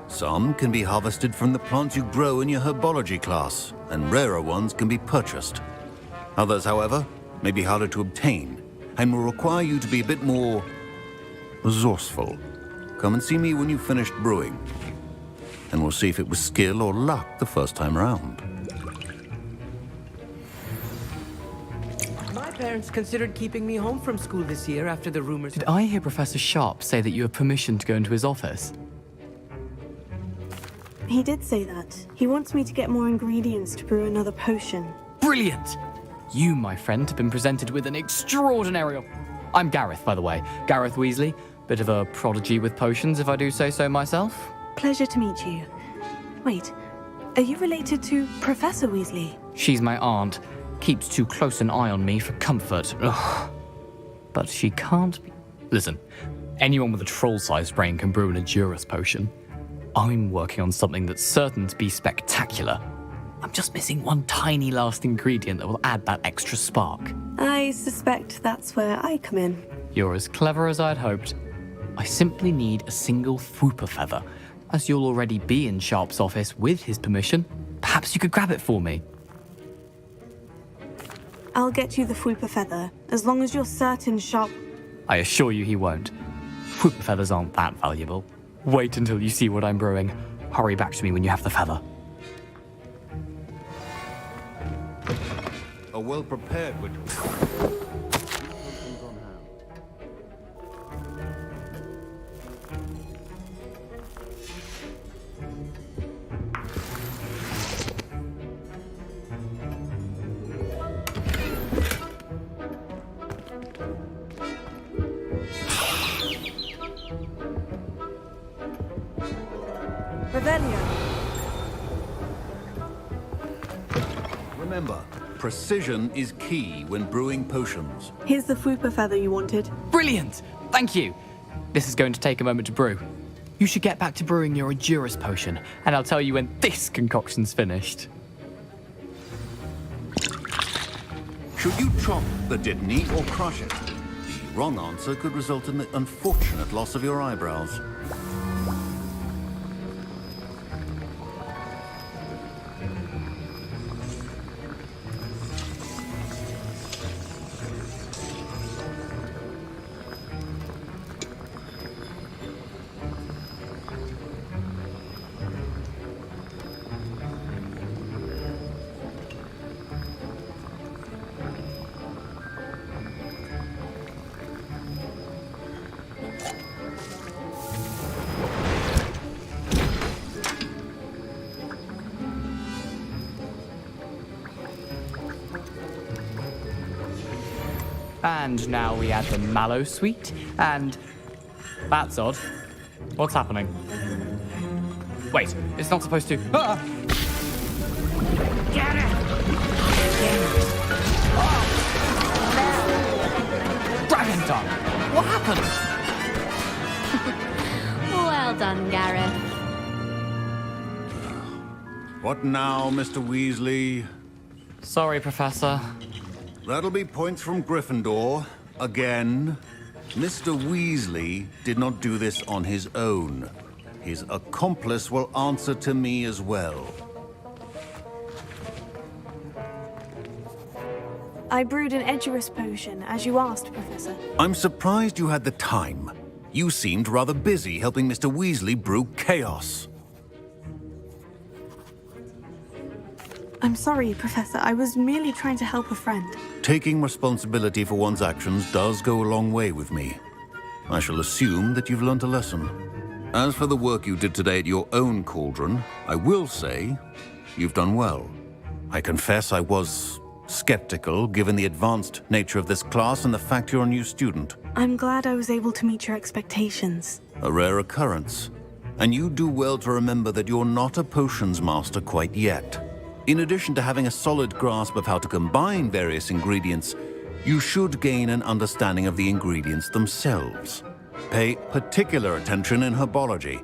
Some can be harvested from the plants you grow in your herbology class, and rarer ones can be purchased. Others, however, may be harder to obtain, and will require you to be a bit more resourceful. Come and see me when you've finished brewing, and we'll see if it was skill or luck the first time round. My parents considered keeping me home from school this year after the rumors. Did I hear Professor Sharp say that you have permission to go into his office? He did say that. He wants me to get more ingredients to brew another potion. Brilliant! You, my friend, have been presented with an extraordinary... I'm Gareth, by the way. Gareth Weasley. Bit of a prodigy with potions, if I do say so myself. Pleasure to meet you. Wait, are you related to Professor Weasley? She's my aunt. Keeps too close an eye on me for comfort. Ugh. But she can't be... Listen, anyone with a troll-sized brain can brew an Edurus potion. I'm working on something that's certain to be spectacular. I'm just missing one tiny last ingredient that will add that extra spark. I suspect that's where I come in. You're as clever as I'd hoped. I simply need a single Fwooper feather. As you'll already be in Sharp's office with his permission, perhaps you could grab it for me. I'll get you the Fwooper feather, as long as you're certain Sharp... I assure you he won't. Fwooper feathers aren't that valuable. Wait until you see what I'm brewing. Hurry back to me when you have the feather. A well prepared, which... Revelio. Remember, precision is key when brewing potions. Here's the Fupa feather you wanted. Brilliant! Thank you! This is going to take a moment to brew. You should get back to brewing your Endurus potion, and I'll tell you when this concoction's finished. Should you chop the Dittany or crush it? The wrong answer could result in the unfortunate loss of your eyebrows. And now we add the mallow sweet, and... That's odd. What's happening? Wait, it's not supposed to... Ah! Get it! Dragon tongue! What happened? Well done, Gareth. What now, Mr. Weasley? Sorry, Professor. That'll be points from Gryffindor. Again. Mr. Weasley did not do this on his own. His accomplice will answer to me as well. I brewed an Edurus potion, as you asked, Professor. I'm surprised you had the time. You seemed rather busy helping Mr. Weasley brew chaos. I'm sorry, Professor. I was merely trying to help a friend. Taking responsibility for one's actions does go a long way with me. I shall assume that you've learnt a lesson. As for the work you did today at your own cauldron, I will say you've done well. I confess I was skeptical, given the advanced nature of this class and the fact you're a new student. I'm glad I was able to meet your expectations. A rare occurrence. And you do well to remember that you're not a potions master quite yet. In addition to having a solid grasp of how to combine various ingredients, you should gain an understanding of the ingredients themselves. Pay particular attention in herbology.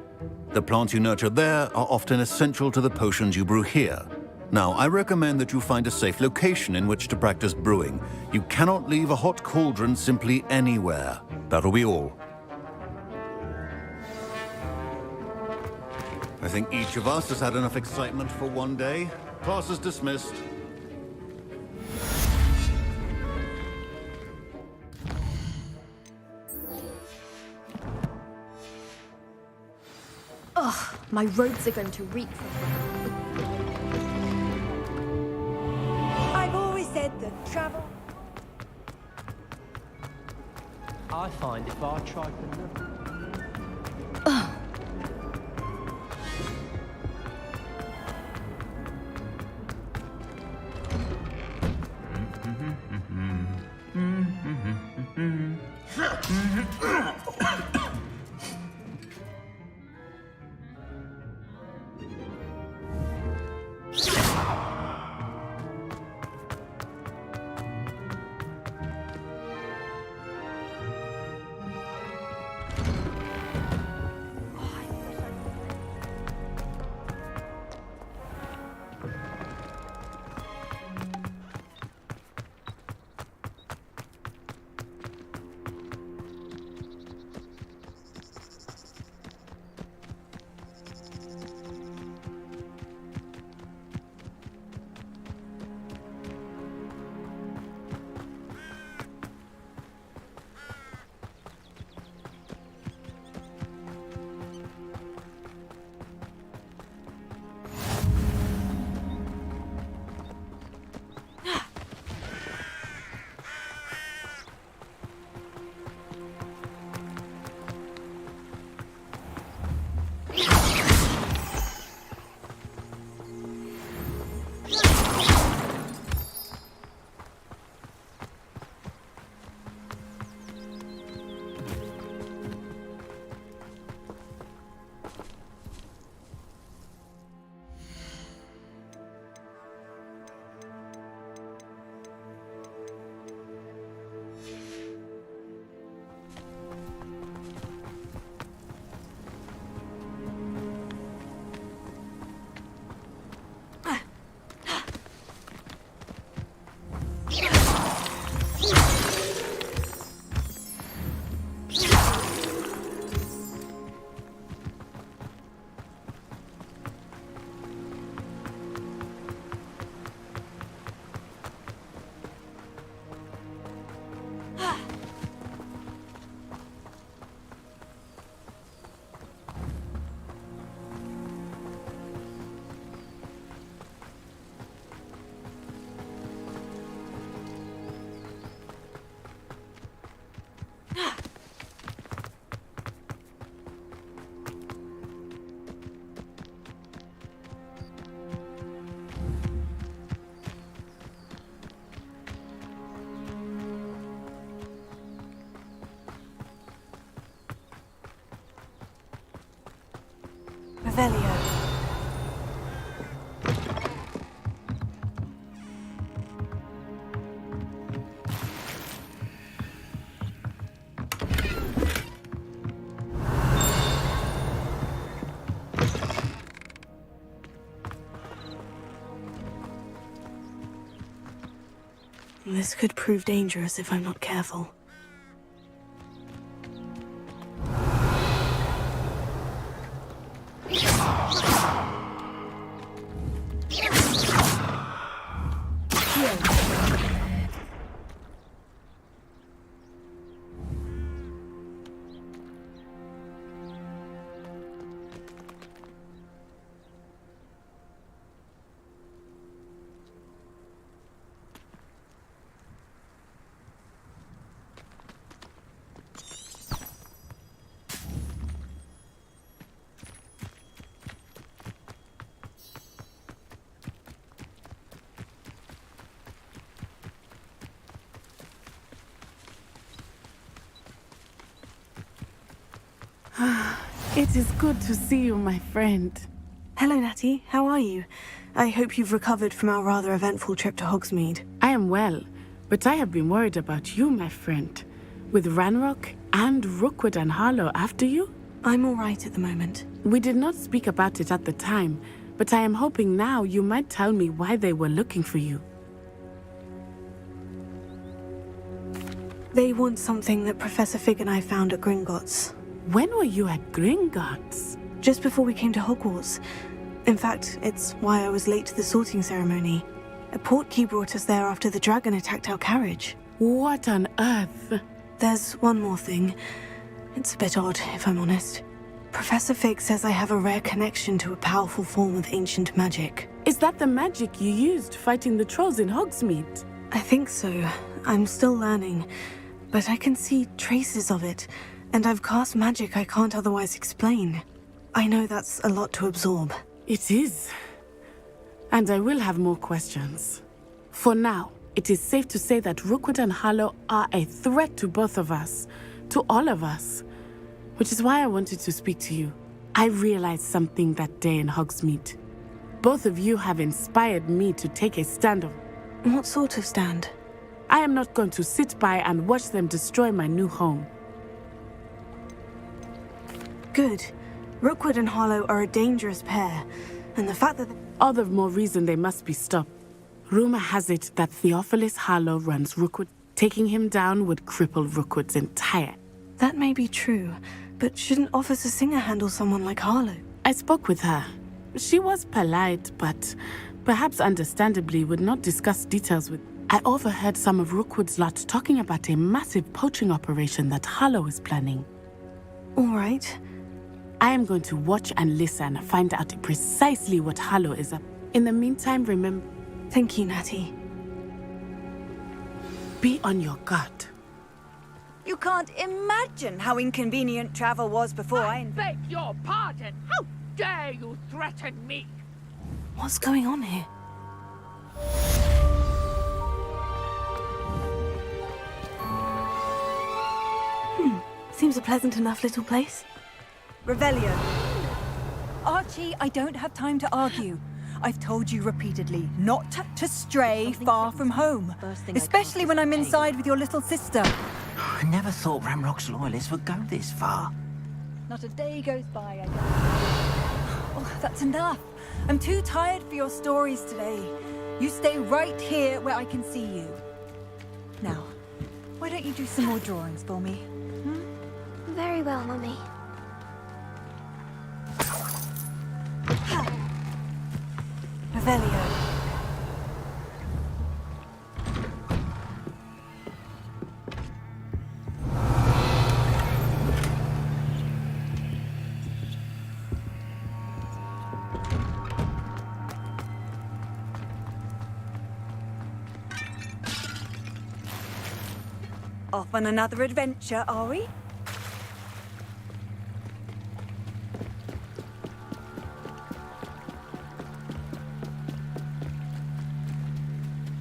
The plants you nurture there are often essential to the potions you brew here. Now, I recommend that you find a safe location in which to practice brewing. You cannot leave a hot cauldron simply anywhere. That'll be all. I think each of us has had enough excitement for one day. Class is dismissed. Ugh, my robes are going to reek. I've always said that travel... I find if I try to... Revelio. This could prove dangerous if I'm not careful. It is good to see you, my friend. Hello, Natty. How are you? I hope you've recovered from our rather eventful trip to Hogsmeade. I am well, but I have been worried about you, my friend. With Ranrock and Rookwood and Harlow after you? I'm all right at the moment. We did not speak about it at the time, but I am hoping now you might tell me why they were looking for you. They want something that Professor Fig and I found at Gringotts. When were you at Gringotts? Just before we came to Hogwarts. In fact, it's why I was late to the sorting ceremony. A portkey brought us there after the dragon attacked our carriage. What on earth? There's one more thing. It's a bit odd, if I'm honest. Professor Fig says I have a rare connection to a powerful form of ancient magic. Is that the magic you used fighting the trolls in Hogsmeade? I think so. I'm still learning, but I can see traces of it, and I've cast magic I can't otherwise explain. I know that's a lot to absorb. It is. And I will have more questions. For now, it is safe to say that Rookwood and Harlow are a threat to both of us, to all of us. Which is why I wanted to speak to you. I realized something that day in Hogsmeade. Both of you have inspired me to take a stand of... What sort of stand? I am not going to sit by and watch them destroy my new home. Good. Rookwood and Harlow are a dangerous pair, and the fact that... All the more reason they must be stopped. Rumor has it that Theophilus Harlow runs Rookwood. Taking him down would cripple Rookwood's entire... That may be true, but shouldn't Officer Singer handle someone like Harlow? I spoke with her. She was polite, but perhaps understandably would not discuss details with... I overheard some of Rookwood's lot talking about a massive poaching operation that Harlow is planning. All right. I am going to watch and listen, find out precisely what Harlow is up. In the meantime, remember... Thank you, Natty. Be on your guard. You can't imagine how inconvenient travel was before I beg your pardon! How dare you threaten me? What's going on here? Seems a pleasant enough little place. Revelio. Archie, I don't have time to argue. I've told you repeatedly not to stray far from home, especially when I'm inside with your little sister. I never thought Ramrock's loyalists would go this far. Not a day goes by I don't... Oh, that's enough. I'm too tired for your stories today. You stay right here where I can see you. Now, why don't you do some more drawings for me? Very well, Mummy. Revelio. Off on another adventure, are we?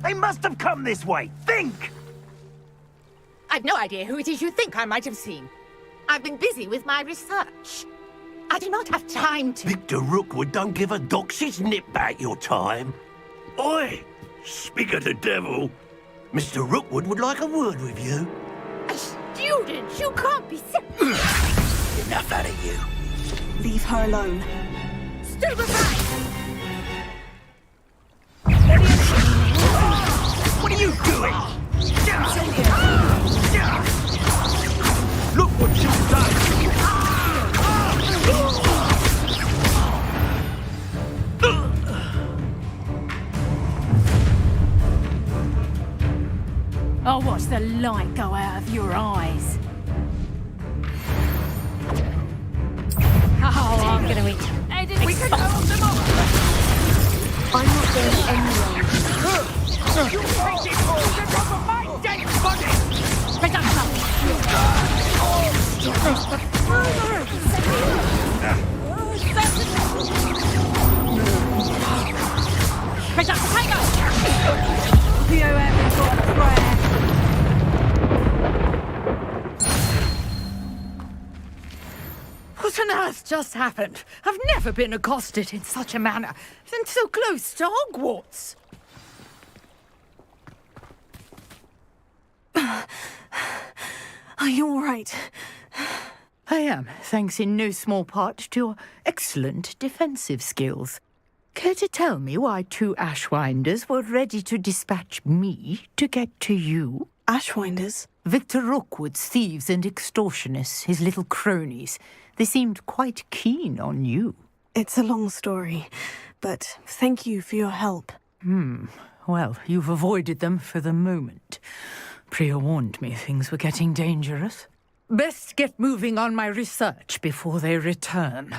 They must have come this way. Think! I've no idea who it is you think I might have seen. I've been busy with my research. I do not have time to... Victor Rookwood don't give a doxy's nip back your time. Oi! Speak of the devil. Mr. Rookwood would like a word with you. A student? You can't be... Enough out of you. Leave her alone. Stupefy! What are you doing? Look what you've done! I'll watch the light go out of your eyes. Oh, I'm gonna eat. We can hold them off! I'm not going anywhere. You take it all the top of my dead body! What on earth just happened? I've never been accosted in such a manner, and so close to Hogwarts. Are you all right? I am, thanks in no small part to your excellent defensive skills. Care to tell me why 2 Ashwinders were ready to dispatch me to get to you? Ashwinders? Victor Rookwood's thieves and extortionists, his little cronies. They seemed quite keen on you. It's a long story, but thank you for your help. Well, you've avoided them for the moment. Priya warned me things were getting dangerous. Best get moving on my research before they return.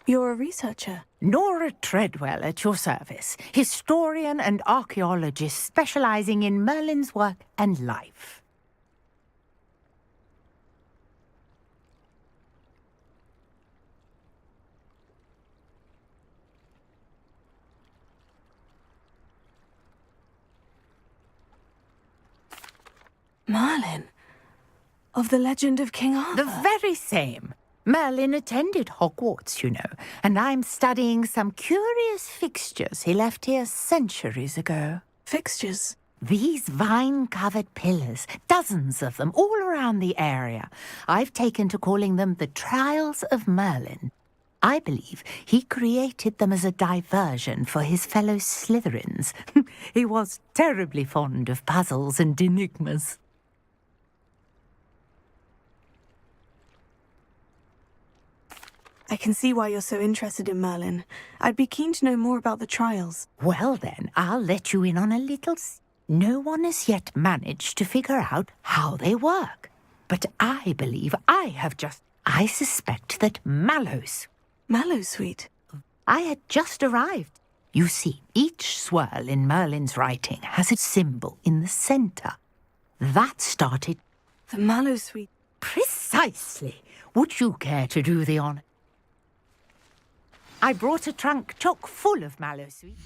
You're a researcher? Nora Treadwell at your service, historian and archaeologist specializing in Merlin's work and life. Merlin? Of the legend of King Arthur? The very same. Merlin attended Hogwarts, you know, and I'm studying some curious fixtures he left here centuries ago. Fixtures? These vine-covered pillars, dozens of them, all around the area. I've taken to calling them the Trials of Merlin. I believe he created them as a diversion for his fellow Slytherins. He was terribly fond of puzzles and enigmas. I can see why you're so interested in Merlin. I'd be keen to know more about the trials. Well then, I'll let you in on a little... No one has yet managed to figure out how they work. But I believe I have just... I suspect that Mallows... Mallowsweet? I had just arrived. You see, each swirl in Merlin's writing has a symbol in the centre. That started... The Mallowsweet? Precisely. Would you care to do the honour? I brought a trunk chock full of Mallowsweet.